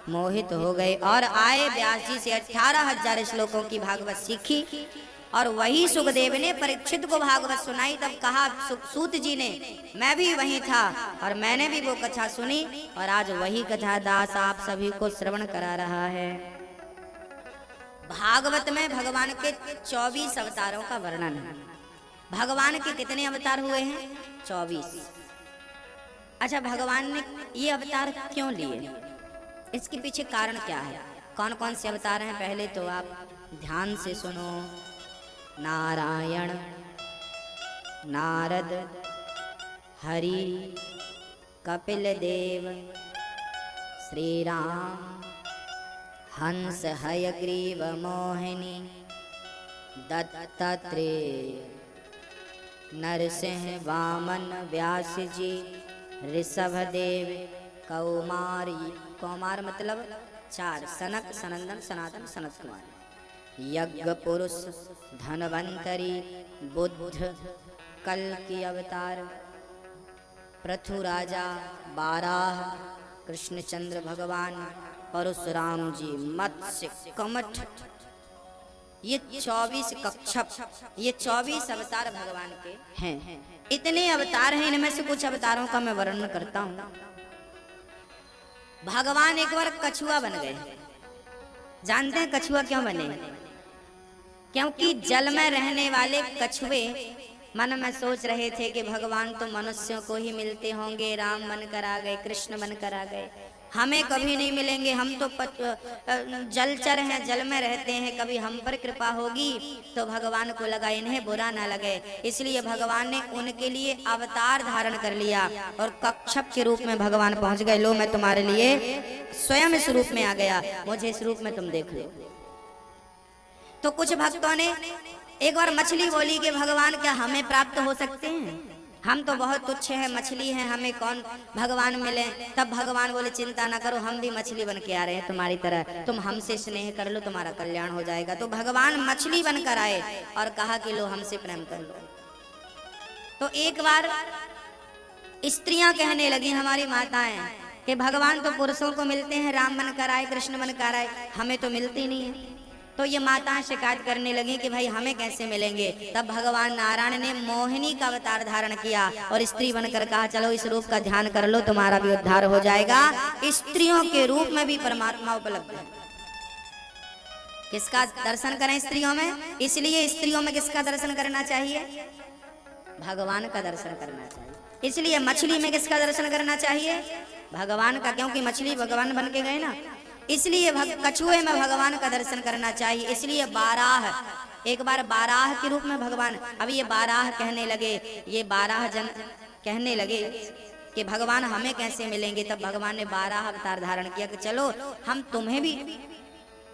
मोहित हो गए और आए व्यास जी से 18,000 श्लोकों की भागवत सीखी। और वही सुखदेव ने परीक्षित को भागवत सुनाई। तब कहा सूत जी ने, मैं भी वहीं था और मैंने भी वो कथा सुनी और आज वही कथा दास आप सभी को श्रवण करा रहा है। भागवत में भगवान के 24 अवतारों का वर्णन है। भगवान के कितने अवतार हुए हैं? 24। अच्छा, भगवान ने ये अवतार क्यों लिए? इसके पीछे कारण क्या है? कौन कौन से अवतार हैं? पहले तो आप ध्यान से सुनो। नारायण, नारद, हरि, कपिल देव, श्री राम, हंस, हयग्रीव, मोहिनी, दत्तात्रेय, नरसिंह, वामन, व्यास जी, ऋषभदेव, कौमारी, कौमार मतलब 4, सनक, सनंदन, सनातन, सनत कुमार, यज्ञ पुरुष, धनवंतरी, बुद्ध, कल की अवतार, पृथु राजा, बाराह, कृष्णचंद्र भगवान, परशुराम जी, मत्स्य, कमठ, ये 24 कच्छप, ये 24 अवतार भगवान के हैं। इतने अवतार हैं, इनमें से कुछ अवतारों का मैं वर्णन करता हूँ। भगवान एक बार कछुआ बन गए। जानते हैं कछुआ क्यों बने? क्योंकि जल में रहने वाले कछुए मन में सोच रहे थे कि भगवान तो मनुष्यों को ही मिलते होंगे, राम बनकर आ गए, कृष्ण बनकर आ गए, हमें कभी नहीं मिलेंगे, हम तो जलचर हैं, जल में रहते हैं, कभी हम पर कृपा होगी। तो भगवान को लगा इन्हें बुरा ना लगे, इसलिए भगवान ने उनके लिए अवतार धारण कर लिया और कच्छप के रूप में भगवान पहुंच गए। लो, मैं तुम्हारे लिए स्वयं इस रूप में आ गया, मुझे इस रूप में तुम देख लो। तो कुछ भक्तों ने एक बार मछली बोली कि भगवान क्या हमें प्राप्त हो सकते हैं? हम तो बहुत तुच्छ हैं, मछली हैं, हमें कौन भगवान मिले? तब भगवान बोले चिंता ना करो, हम भी मछली बन के आ रहे हैं तुम्हारी तरह, तुम हमसे स्नेह कर लो, तुम्हारा कल्याण हो जाएगा। तो भगवान मछली बनकर आए और कहा कि लो हमसे प्रेम कर लो। तो एक बार स्त्रियां कहने लगी, हमारी माताएं, कि भगवान तो पुरुषों को मिलते हैं, राम बनकर आए, कृष्ण बनकर आए, हमें तो मिलती नहीं है। तो ये माताएं शिकायत करने लगी कि भाई हमें कैसे मिलेंगे। तब भगवान नारायण ने मोहिनी का अवतार धारण किया और स्त्री बनकर कहा चलो इस रूप का ध्यान कर लो, तुम्हारा भी उद्धार हो जाएगा। स्त्रियों के रूप में भी परमात्मा उपलब्ध है। किसका दर्शन करें स्त्रियों में? इसलिए स्त्रियों में किसका दर्शन करना चाहिए? भगवान का दर्शन करना चाहिए। इसलिए मछली में किसका दर्शन करना चाहिए? भगवान का, क्योंकि मछली भगवान बन के गए ना, इसलिए कछुए में भगवान का दर्शन करना चाहिए। इसलिए बाराह, एक बार बाराह के रूप में भगवान, अब ये बाराह कहने लगे, ये बाराह जन कहने लगे कि भगवान हमें कैसे मिलेंगे। तब भगवान ने बाराह अवतार धारण किया कि चलो हम तुम्हें भी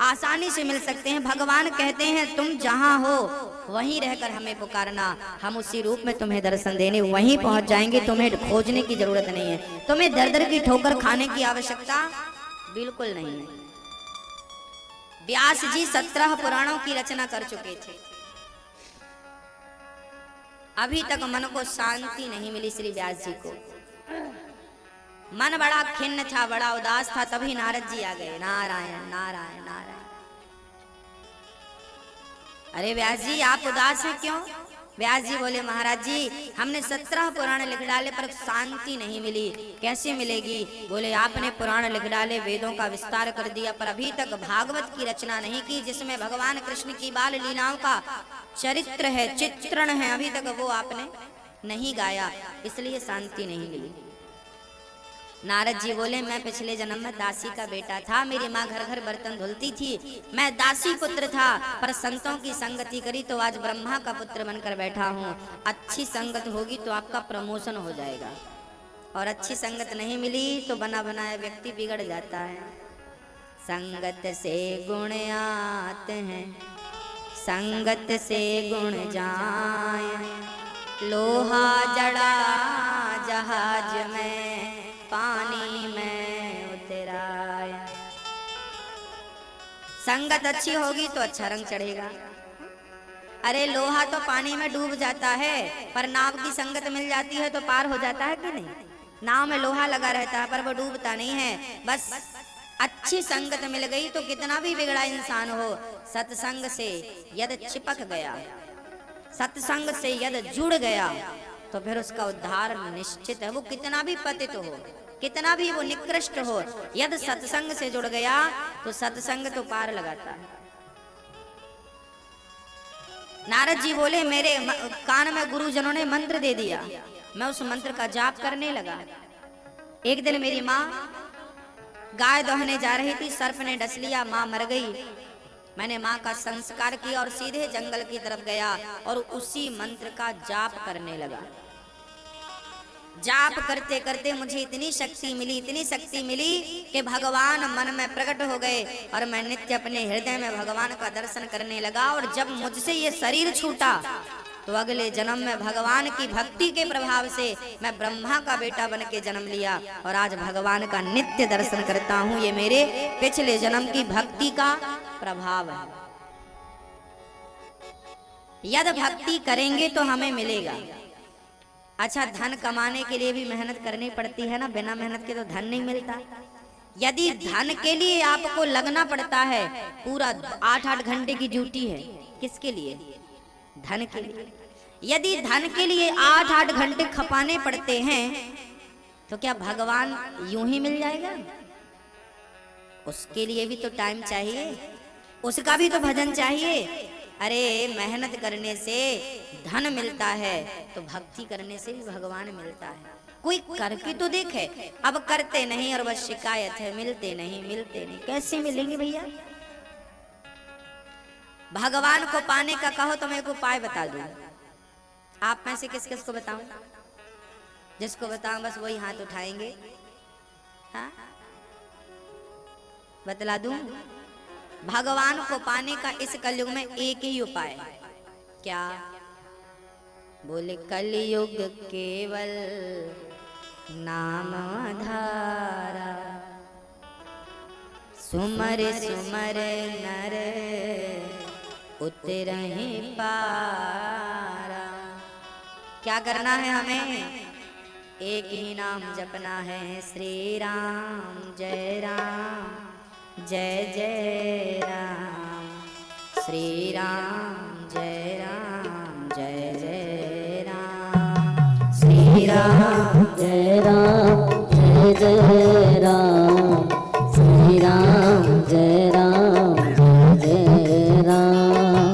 आसानी से मिल सकते हैं। भगवान कहते हैं तुम जहां हो वहीं रहकर हमें पुकारना, हम उसी रूप में तुम्हें दर्शन देने वहीं पहुंच जाएंगे, तुम्हें खोजने की जरूरत नहीं है, तुम्हें दर दर की ठोकर खाने की आवश्यकता बिल्कुल नहीं है। व्यास जी 17 पुराणों की रचना कर चुके थे, अभी तक मन को शांति नहीं मिली श्री व्यास जी को। मन बड़ा खिन्न था, बड़ा उदास था, तभी नारद जी आ गए। नारायण नारायण नारायण। अरे व्यास जी आप उदास हैं क्यों? व्यास जी बोले महाराज जी हमने 17 पुराण लिख डाले पर शांति नहीं मिली। कैसे मिलेगी? बोले आपने पुराण लिख डाले, वेदों का विस्तार कर दिया, पर अभी तक भागवत की रचना नहीं की, जिसमें भगवान कृष्ण की बाल लीलाओं का चरित्र है, चित्रण है, अभी तक वो आपने नहीं गाया, इसलिए शांति नहीं मिली। नारद जी बोले मैं पिछले जन्म में दासी का बेटा था, मेरी माँ घर घर बर्तन धुलती थी, मैं दासी पुत्र था, पर संतों की संगति करी तो आज ब्रह्मा का पुत्र बनकर बैठा हूँ। अच्छी संगत होगी तो आपका प्रमोशन हो जाएगा, और अच्छी संगत नहीं मिली तो बना बनाया व्यक्ति बिगड़ जाता है। संगत से गुण आते हैं, संगत से गुण जाए। लोहा जड़ा जहाज में, पानी में उतराया। संगत अच्छी होगी तो अच्छा रंग चढ़ेगा। अरे लोहा तो पानी में डूब जाता है, पर नाव की संगत मिल जाती है तो पार हो जाता है कि नहीं। नाव में लोहा लगा रहता है पर वो डूबता नहीं है। बस अच्छी संगत मिल गई तो कितना भी बिगड़ा इंसान हो, सत्संग से यदि चिपक गया, सत्संग से यदि जुड़ गया तो फिर उसका उद्धार निश्चित है। वो कितना भी पतित हो, कितना भी वो निकृष्ट हो, यदि सत्संग से जुड़ गया तो सत्संग तो पार लगाता है। नारद जी बोले, मेरे कान में गुरुजनों ने मंत्र दे दिया, मैं उस मंत्र का जाप करने लगा। एक दिन मेरी माँ गाय दोहने जा रही थी, सर्प ने डस लिया, माँ मर गई। मैंने माँ का संस्कार किया और सीधे जंगल की तरफ गया और उसी मंत्र का जाप करने लगा। जाप करते करते मुझे इतनी शक्ति मिली, इतनी शक्ति मिली कि भगवान मन में प्रकट हो गए और मैं नित्य अपने हृदय में भगवान का दर्शन करने लगा। और जब मुझसे ये शरीर छूटा तो अगले जन्म में भगवान की भक्ति के प्रभाव से मैं ब्रह्मा का बेटा बन के जन्म लिया और आज भगवान का नित्य दर्शन करता हूँ। ये मेरे पिछले जन्म की भक्ति का प्रभाव है। यदि भक्ति करेंगे तो हमें मिलेगा। अच्छा, धन कमाने के लिए भी मेहनत करनी पड़ती है ना, बिना मेहनत के तो धन नहीं मिलता। यदि धन के लिए आपको लगना पड़ता है, पूरा 8-8 घंटे की ड्यूटी है, किसके लिए? धन के लिए। यदि धन के लिए 8-8 घंटे खपाने पड़ते हैं तो क्या भगवान यूं ही मिल जाएगा? उसके लिए भी तो टाइम चाहिए, उसका भी तो भजन चाहिए। अरे मेहनत करने से धन मिलता है तो भक्ति करने से भी भगवान मिलता है। कोई करके तो देखे। अब करते नहीं और बस शिकायत है, मिलते नहीं मिलते नहीं। कैसे मिलेंगे भैया? भगवान को पाने का कहो तो मैं एक उपाय बता दूं। आप में से किस किस को बताऊं? जिसको बताऊं बस वही हाथ उठाएंगे। हाँ, बतला दूं। भगवान को पाने का इस कलयुग में एक ही उपाय है। क्या? बोले, कलयुग केवल नाम आधारा, सुमर सुमर नर उतरहि पारा। क्या करना है हमें? एक ही नाम जपना है, श्री राम जय राम जय जय राम, श्री राम जय राम जय जय राम, श्री राम जय राम जय जय राम, श्री राम जय राम जय जय राम,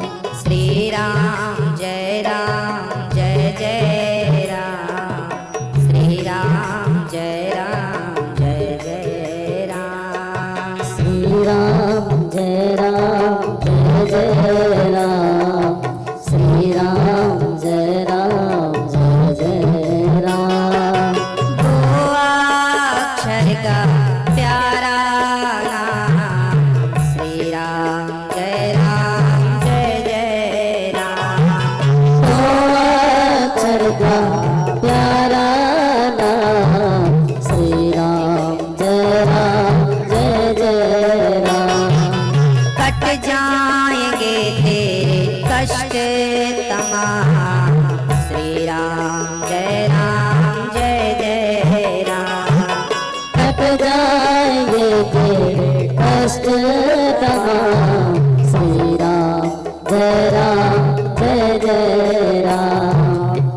श्री राम जय राम जय जय राम, श्री राम जय राम जय जय राम, श्री राम जय राम जय जय राम, श्री राम जय राम जय जय राम। दो अक्षर का प्यारा नाम, श्री राम जय राम। दो अक्षर का प्यारा नाम, श्री राम जय जय राम। कट जाएंगे तेरे कष्ट तमाम, श्री राम जय जय राम। कट जाएंगे तेरे कष्ट तमाम, श्री राम जय राम।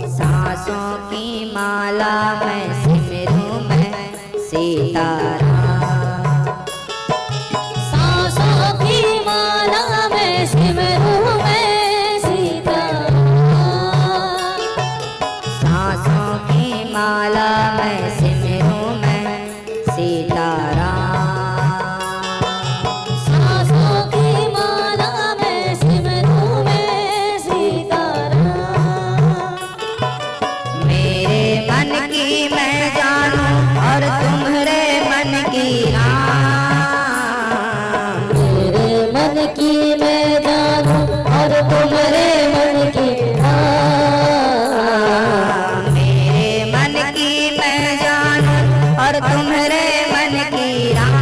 सांसों की माला में सिमरूं मैं सीताराम, सांसों की माला में सिमरूं मैं सीताराम। तुम्हारे मन की राह। मेरे मन की मैं जानूं और तुम्हारे मन की राह।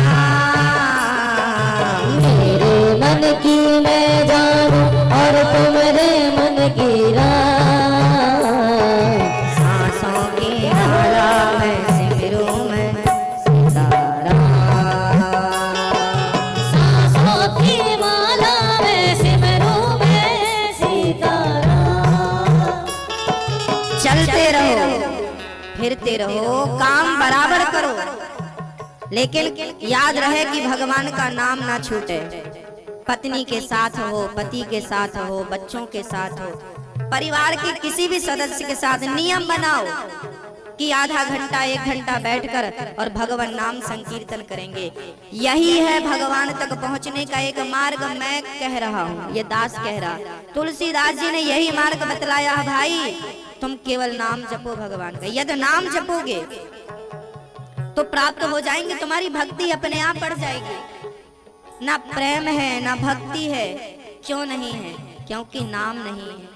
मेरे मन की मैं जानूं और तुम्हारे मन की राह। सांसों की माला में सिमरूं मैं सीताराम। सांसों की माला में सिमरूं मैं सीताराम। चलते रहो, फिरते रहो, काम बराबर करो, लेकिन याद रहे कि भगवान का नाम ना छूटे। पत्नी के साथ हो, पति के साथ हो, बच्चों के साथ हो, परिवार के किसी भी सदस्य के साथ नियम बनाओ कि आधा घंटा 1 घंटा बैठकर और भगवान नाम संकीर्तन करेंगे। यही है भगवान तक पहुंचने का एक मार्ग। मैं कह रहा हूँ, ये दास कह रहा, तुलसीदास जी ने यही मार्ग बतलाया है। भाई तुम केवल नाम जपो भगवान का। यदि नाम जपोगे तो प्राप्त हो जाएंगे, तुम्हारी भक्ति अपने आप बढ़ जाएगी। ना प्रेम है ना भक्ति है, क्यों नहीं है? क्योंकि नाम नहीं है।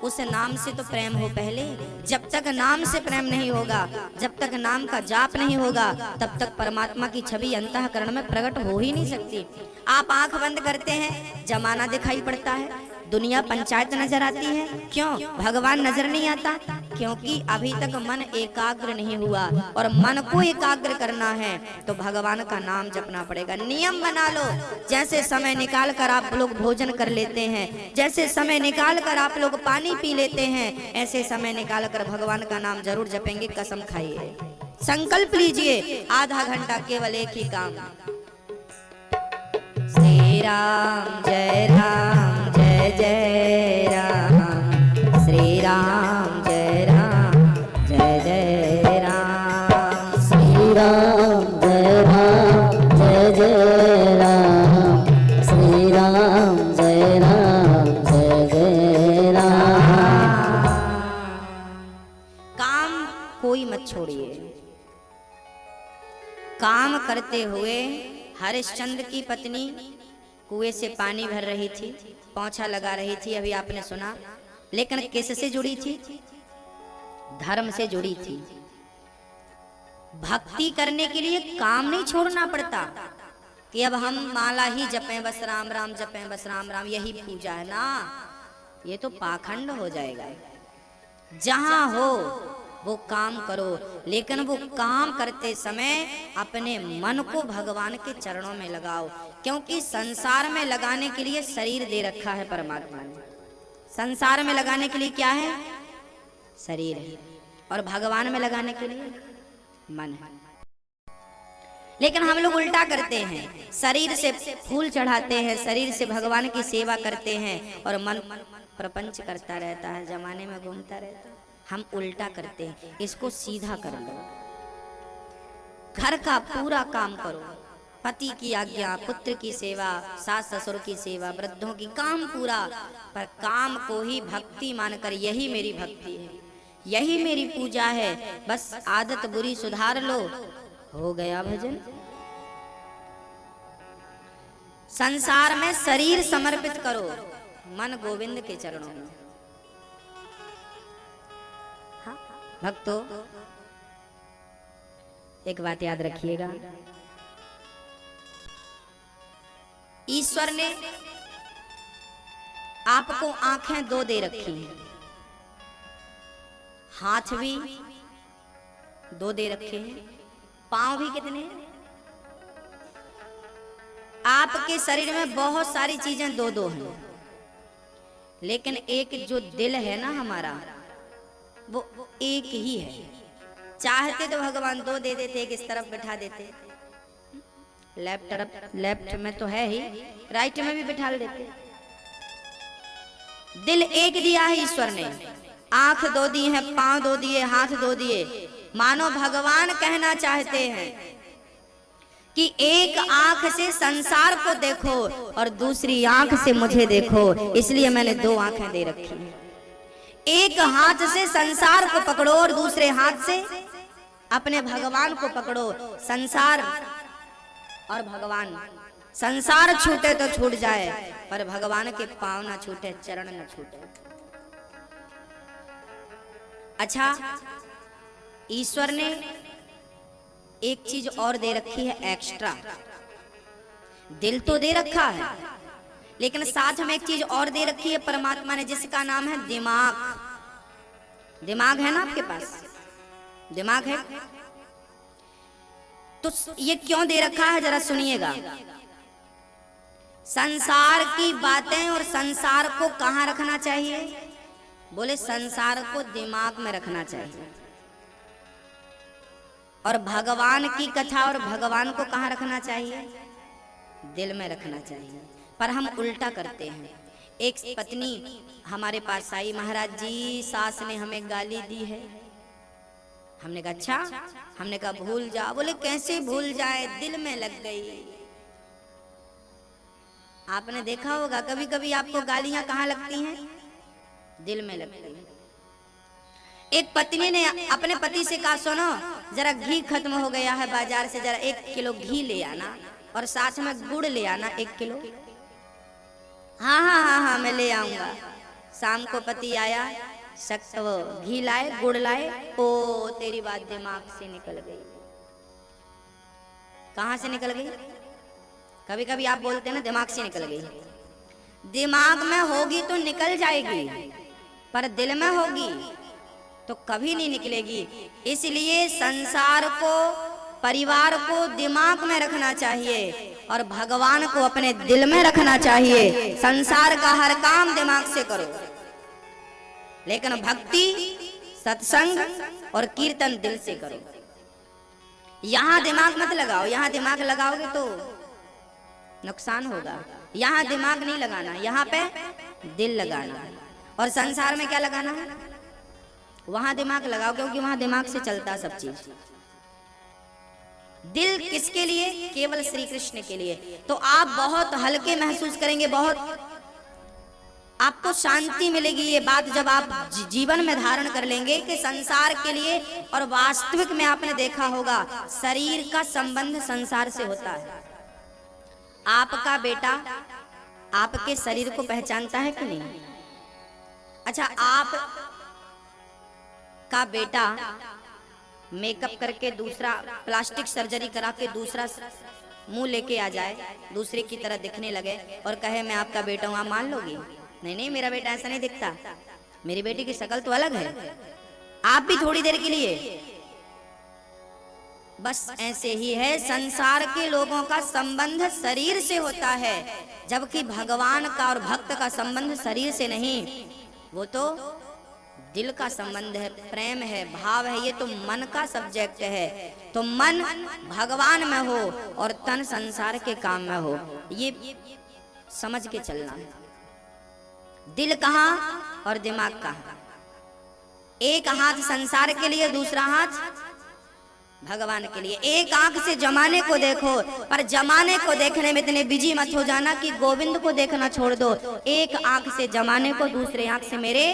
उस नाम से तो प्रेम हो पहले। जब तक नाम से प्रेम नहीं होगा, जब तक नाम का जाप नहीं होगा, तब तक परमात्मा की छवि अंतःकरण में प्रकट हो ही नहीं सकती। आप आंख बंद करते हैं, जमाना दिखाई पड़ता है, दुनिया पंचायत नजर आती है। क्यों? भगवान नजर नहीं आता? क्योंकि अभी तक मन एकाग्र नहीं हुआ, और मन को एकाग्र करना है तो भगवान का नाम जपना पड़ेगा। नियम बना लो, जैसे समय निकाल कर आप लोग भोजन कर लेते हैं, जैसे समय निकाल कर आप लोग पानी पी लेते हैं, ऐसे समय निकाल कर भगवान का नाम जरूर जपेंगे। कसम खाइए, संकल्प लीजिए, आधा घंटा केवल एक ही काम। श्री राम जय राम जय जय राम। श्री राम जय राम जय जय राम। श्री राम जय राम जय जय राम। श्री राम जय राम जय जय राम। काम कोई मत छोड़िए। काम करते हुए हरिश्चंद्र की पत्नी कुएं से पानी भर रही थी, पोंछा लगा रही थी, अभी आपने सुना। लेकिन किससे जुड़ी थी? धर्म से जुड़ी थी। भक्ति करने के लिए काम नहीं छोड़ना पड़ता कि अब हम माला ही जपें, बस राम राम जपें, बस राम राम यही पूजा है ना। ये तो पाखंड हो जाएगा। जहां हो वो काम करो, लेकिन वो काम करते समय अपने मन को भगवान के चरणों में लगाओ, क्योंकि संसार में लगाने के लिए शरीर दे रखा है परमात्मा ने। संसार में लगाने के लिए क्या है? शरीर है, और भगवान में लगाने के लिए मन है। लेकिन हम लोग उल्टा करते हैं, शरीर से फूल चढ़ाते हैं, शरीर से भगवान की सेवा करते हैं, और मन प्रपंच करता रहता है, जमाने में घूमता रहता है। हम उल्टा करते हैं, इसको सीधा कर लो। घर का पूरा काम करो, पति की आज्ञा, पुत्र की सेवा, सास ससुर की सेवा, वृद्धों की, काम पूरा, पर काम को ही भक्ति मानकर यही मेरी भक्ति है, यही मेरी पूजा है। बस आदत बुरी सुधार लो, हो गया भजन। संसार में शरीर समर्पित करो, मन गोविंद के चरणों में। भक्तों, एक बात याद रखिएगा, ईश्वर ने आपको आंखें 2 दे रखी हैं, हाथ भी 2 दे रखे हैं, पांव भी कितने हैं? आपके शरीर में बहुत सारी चीजें 2-2 हैं, लेकिन एक जो दिल है ना हमारा, वो एक ही है। चाहते तो भगवान 2 दे देते, एक इस तरफ बैठा देते, लेफ्ट में तो है ही, राइट में भी बिठा देते। दिल एक दिया है ईश्वर ने, आंख 2 दी है, पांव 2 दिए, हाथ 2 दिए। मानो भगवान कहना चाहते हैं कि एक आंख से संसार को देखो और दूसरी आंख से मुझे देखो, इसलिए मैंने 2 आंखें दे रखी हैं। एक हाथ से संसार को पकड़ो और दूसरे हाथ से अपने भगवान को पकड़ो। संसार और भगवान संसार छूटे तो छूट जाए, पर भगवान के पांव ना छूटे, चरण ना छूटे। अच्छा, ईश्वर ने एक चीज और दे रखी है एक्स्ट्रा। दिल तो दे रखा है, लेकिन साथ में एक चीज और दे रखी है परमात्मा ने, जिसका नाम है दिमाग। दिमाग है ना आपके पास? दिमाग है तो ये क्यों दे रखा है, जरा सुनिएगा। संसार की बातें और संसार को कहां रखना चाहिए? बोले संसार को दिमाग में रखना चाहिए, और भगवान की कथा और भगवान को कहां रखना चाहिए? दिल में रखना चाहिए। पर हम उल्टा करते हैं। एक पत्नी हमारे पास आई, महाराज जी सास ने हमें गाली दी है। हमने कहा अच्छा, हमने कहा भूल जा। बोले कैसे भूल जाए, दिल में लग गई। आपने देखा होगा कभी कभी आपको गालियां कहाँ लगती हैं? दिल में लगती हैं। एक पत्नी ने अपने पति से कहा सुनो जरा घी खत्म हो गया है बाजार से, जरा 1 किलो घी ले आना और साथ में गुड़ ले आना 1 किलो। हाँ हाँ हाँ हाँ मैं ले आऊंगा। शाम को पति आया, सख्त वो घी लाए, गुड़ लाए। ओ तेरी बात दिमाग से निकल गई। कहां से निकल गई? कभी कभी आप बोलते हैं ना दिमाग से निकल गई। दिमाग में होगी तो निकल जाएगी, पर दिल में होगी तो कभी नहीं निकलेगी। इसलिए संसार को, परिवार को दिमाग में रखना चाहिए और भगवान को अपने दिल में रखना चाहिए। संसार का हर काम दिमाग से करो, लेकिन भक्ति, सत्संग और कीर्तन दिल से करो। यहां दिमाग मत लगाओ, यहां दिमाग लगाओगे तो नुकसान होगा। यहां दिमाग नहीं लगाना, यहां पे दिल लगाना। और संसार में क्या लगाना है? वहां दिमाग लगाओ, क्योंकि वहां दिमाग से चलता सब चीज। दिल किसके लिए? केवल श्री कृष्ण के लिए। तो आप बहुत हल्के महसूस करेंगे, बहुत आपको शांति मिलेगी। ये बात जब आप जीवन में धारण कर लेंगे कि संसार के लिए, और वास्तविक में आपने देखा होगा शरीर का संबंध संसार से होता है। आपका बेटा आपके शरीर को पहचानता है कि नहीं? अच्छा, आप का बेटा मेकअप करके दूसरा, प्लास्टिक सर्जरी करा के दूसरा मुंह लेके आ जाए, दूसरे की तरह दिखने लगे और कहे मैं आपका बेटा हूं, आप मान लोगी? नहीं नहीं, मेरा बेटा ऐसा नहीं दिखता, मेरी बेटी की शक्ल तो अलग है। आप भी थोड़ी देर के लिए, बस ऐसे ही है। संसार के लोगों का संबंध शरीर से होता है, जबकि भगवान का और भक्त का संबंध शरीर से नहीं, वो तो दिल का संबंध है, प्रेम है, भाव है। ये तो मन का सब्जेक्ट है। तो मन भगवान में हो और तन संसार के काम में हो, ये समझ के चलना है। दिल कहाँ और दिमाग कहाँ? एक हाथ संसार के लिए, दूसरा हाथ भगवान के लिए। एक आंख से जमाने को देखो, पर जमाने को देखने में इतने बिजी मत हो जाना कि गोविंद को देखना छोड़ दो। एक आंख से जमाने को, दूसरे आंख से मेरे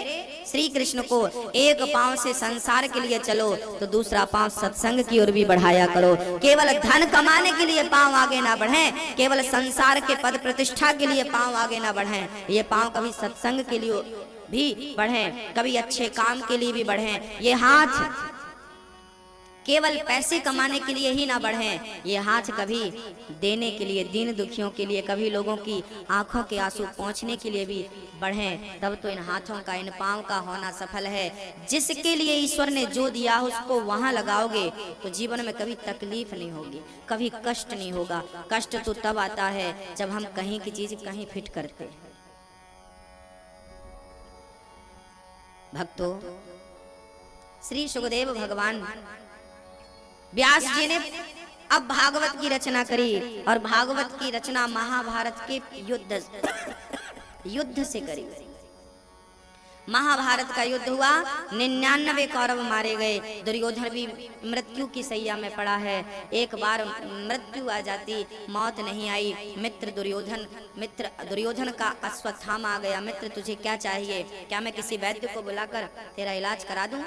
श्री कृष्ण को। एक पांव से संसार के लिए चलो तो दूसरा पांव सत्संग की ओर भी बढ़ाया करो। केवल धन कमाने के लिए पांव आगे ना बढ़ें, केवल संसार के पद प्रतिष्ठा के लिए पांव आगे ना बढ़ें। ये पांव कभी सत्संग के लिए भी बढ़ें, कभी अच्छे काम के लिए भी बढ़ें। ये हाथ केवल पैसे कमाने के लिए ही ना बढ़ें, ये हाथ कभी देने के लिए, दीन दुखियों के लिए, कभी लोगों की आंखों के आंसू पहुंचने के लिए भी बढ़ें। तब तो इन हाथों का, इन पांव का होना सफल है। जिसके लिए ईश्वर ने जो दिया उसको वहां लगाओगे तो जीवन में कभी तकलीफ नहीं होगी, कभी कष्ट नहीं होगा। कष्ट तो तब आता है जब हम कहीं की चीज कहीं फिट करते हैं। भक्तों, श्री सुखदेव भगवान व्यास जी ने अब भागवत की रचना करी, और भागवत की रचना महाभारत के युद्ध से करी। महाभारत का युद्ध हुआ, 99 कौरव मारे गए। दुर्योधन भी मृत्यु की सैया में पड़ा है। एक बार मृत्यु आ जाती, मौत नहीं आई। मित्र दुर्योधन का अश्वत्थामा आ गया। मित्र तुझे क्या चाहिए? क्या मैं किसी वैद्य को बुलाकर तेरा इलाज करा दूं?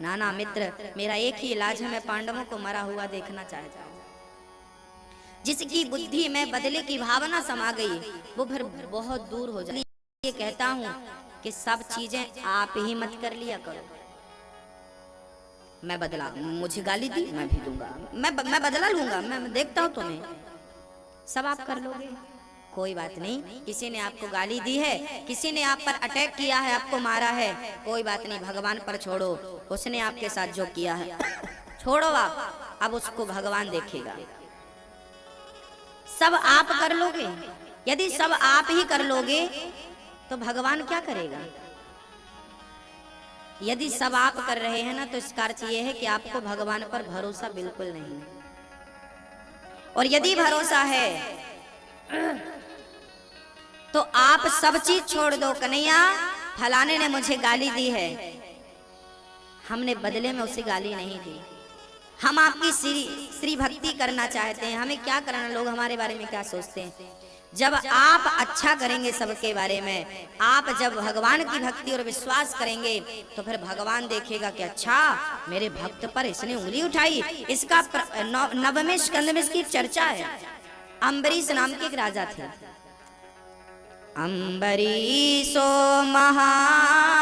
ना ना मित्र, मेरा एक ही इलाज है, मैं पांडवों को मरा हुआ देखना चाहता हूं। जिसकी बुद्धि में बदले की भावना समा गई वो फिर बहुत दूर हो जाए। ये कहता हूं कि सब चीजें आप ही मत कर लिया करो। मैं बदला, मुझे गाली दी मैं भी दूंगा, मैं बदला लूंगा, मैं देखता हूं तुम्हें, सब आप कर लोगे, कोई बात नहीं। किसी ने आपको गाली दी है, किसी ने आप पर अटैक किया है, आपको मारा है, कोई बात नहीं, भगवान पर छोड़ो। उसने आपके साथ जो किया है छोड़ो आप, अब उसको भगवान देखेगा। सब आप कर लोगे, यदि सब आप ही कर लोगे तो भगवान क्या करेगा? यदि सब आप कर रहे हैं ना, तो इसका अर्थ यह है कि आपको भगवान पर भरोसा बिल्कुल नहीं है। और यदि भरोसा है तो आप सब चीज छोड़ दो। कन्हैया, फलाने ने मुझे गाली दी है, हमने बदले में उसे गाली नहीं दी, हम आपकी श्री भक्ति करना चाहते हैं, हमें क्या करना, लोग हमारे बारे में क्या सोचते हैं। जब आप अच्छा करेंगे सबके बारे में, आप जब भगवान की भक्ति और विश्वास करेंगे तो फिर भगवान देखेगा कि अच्छा मेरे भक्त पर इसने उंगली उठाई। इसका नवमें स्कंद में इसकी चर्चा है। अम्बरीश नाम के एक राजा थे। अम्बरीशो महाभागः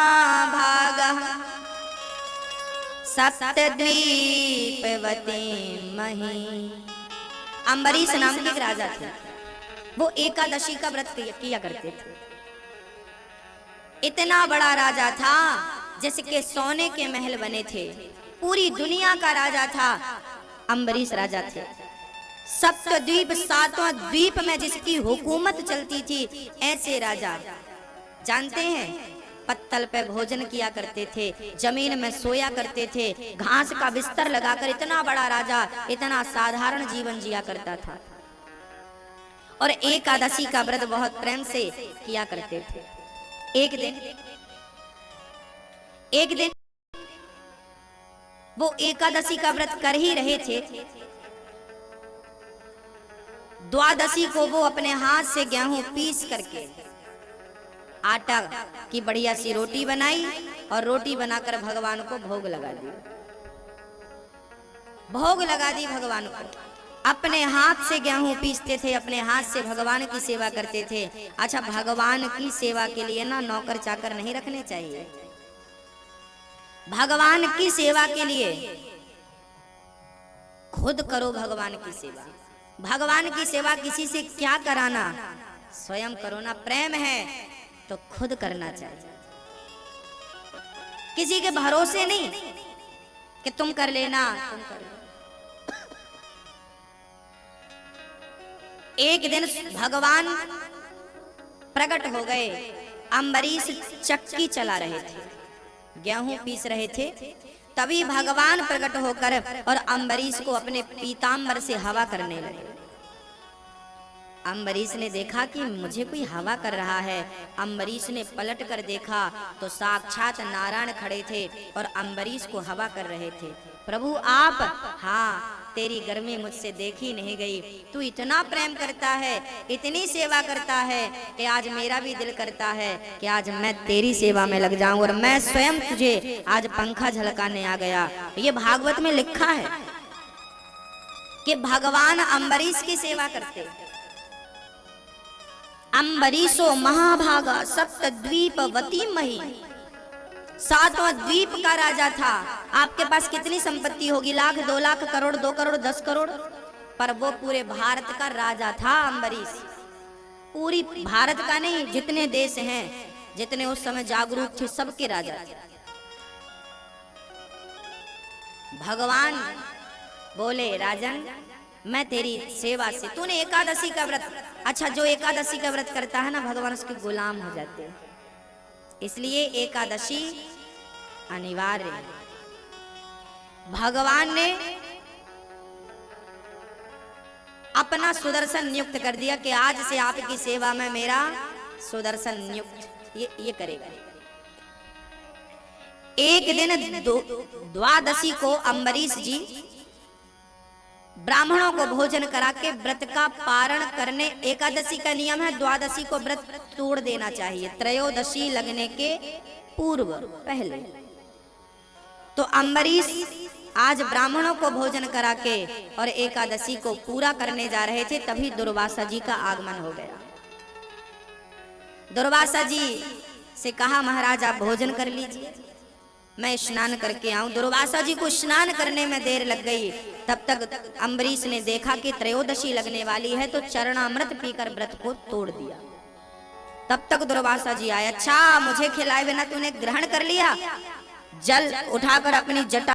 सप्तद्वीपवती मही। अम्बरीश नाम के एक राजा थे। वो एकादशी का व्रत किया करते थे। इतना बड़ा राजा था जिसके सोने के महल बने थे, पूरी दुनिया का राजा था। अम्बरीश राजा थे। सप्तद्वीप, सातवां द्वीप में जिसकी हुकूमत चलती थी, ऐसे राजा। जानते हैं, पत्तल पे भोजन किया करते थे, जमीन में सोया करते थे, घास का बिस्तर लगाकर इतना बड़ा राजा इतना साधारण जीवन जिया करता था। और एकादशी का व्रत बहुत प्रेम से किया करते थे। एक दिन वो एकादशी का व्रत कर ही रहे थे। द्वादशी को वो अपने हाथ से गेहूं पीस करके आटा की बढ़िया सी रोटी बनाई और रोटी बनाकर भगवान को भोग लगा दी। भोग लगा दी भगवान को। अपने हाथ से गेहूं पीसते थे, अपने हाथ से भगवान की सेवा करते थे। अच्छा, भगवान की सेवा के लिए ना नौकर चाकर नहीं रखने चाहिए। भगवान की सेवा के लिए खुद करो भगवान की सेवा। भगवान की सेवा किसी से क्या कराना, स्वयं करो ना। प्रेम है तो खुद करना चाहिए, किसी के भरोसे नहीं कि तुम कर लेना, तुम कर लेना। एक दिन भगवान प्रकट हो गए। अम्बरीश चक्की चला रहे थे, गेहूं पीस रहे थे, तभी भगवान प्रकट होकर और अम्बरीश को अपने पीतांबर से हवा करने लगे। अम्बरीश ने देखा कि मुझे कोई हवा कर रहा है। अम्बरीश ने पलट कर देखा तो साक्षात नारायण खड़े थे और अम्बरीश को हवा कर रहे थे। प्रभु आप? हाँ, तेरी गर्मी मुझसे देखी नहीं गई। तू इतना प्रेम करता है, इतनी सेवा करता है कि आज मेरा भी दिल करता है कि आज मैं तेरी सेवा में लग जाऊं और मैं स्वयं तुझे आज पंखा झलकाने आ गया। ये भागवत में लिखा है कि भगवान अम्बरीश की सेवा करते। अम्बरीशो महाभागा सप्तद्वीपवती मही। सातवां द्वीप का राजा था। आपके पास कितनी संपत्ति होगी? लाख, 2 लाख, करोड़, 2 करोड़, 10 करोड़, पर वो पूरे भारत का राजा था अम्बरीश। पूरी भारत का नहीं, जितने देश हैं, जितने उस समय जागरूक थे, सबके राजा थे। भगवान बोले, राजन मैं तेरी सेवा से, तूने एकादशी का व्रत, अच्छा जो एकादशी का व्रत करता है ना, भगवान उसके गुलाम हो जाते हैं। इसलिए एकादशी अनिवार्य है। भगवान ने अपना सुदर्शन नियुक्त कर दिया कि आज से आपकी सेवा में मेरा सुदर्शन नियुक्त ये करेगा। एक दिन द्वादशी को अम्बरीश जी ब्राह्मणों को भोजन करा के व्रत का पारण करने, एकादशी का नियम है द्वादशी को व्रत तोड़ देना चाहिए, त्रयोदशी लगने के पूर्व पहले। तो अम्बरीश आज ब्राह्मणों को भोजन करा के और एकादशी को पूरा करने जा रहे थे, तभी दुर्वासा जी का आगमन हो गया। दुर्वासा जी से कहा महाराज आप भोजन कर लीजिए, मैं स्नान करके आऊं। दुर्वासा जी को स्नान करने में देर लग गई। तब तक अम्बरीश ने देखा कि त्रयोदशी लगने वाली है, तो चरणामृत पीकर व्रत को तोड़ दिया। तब तक दुर्वासा जी आए, अच्छा मुझे खिलाए बिना तूने ग्रहण कर लिया। जल उठाकर अपनी जटा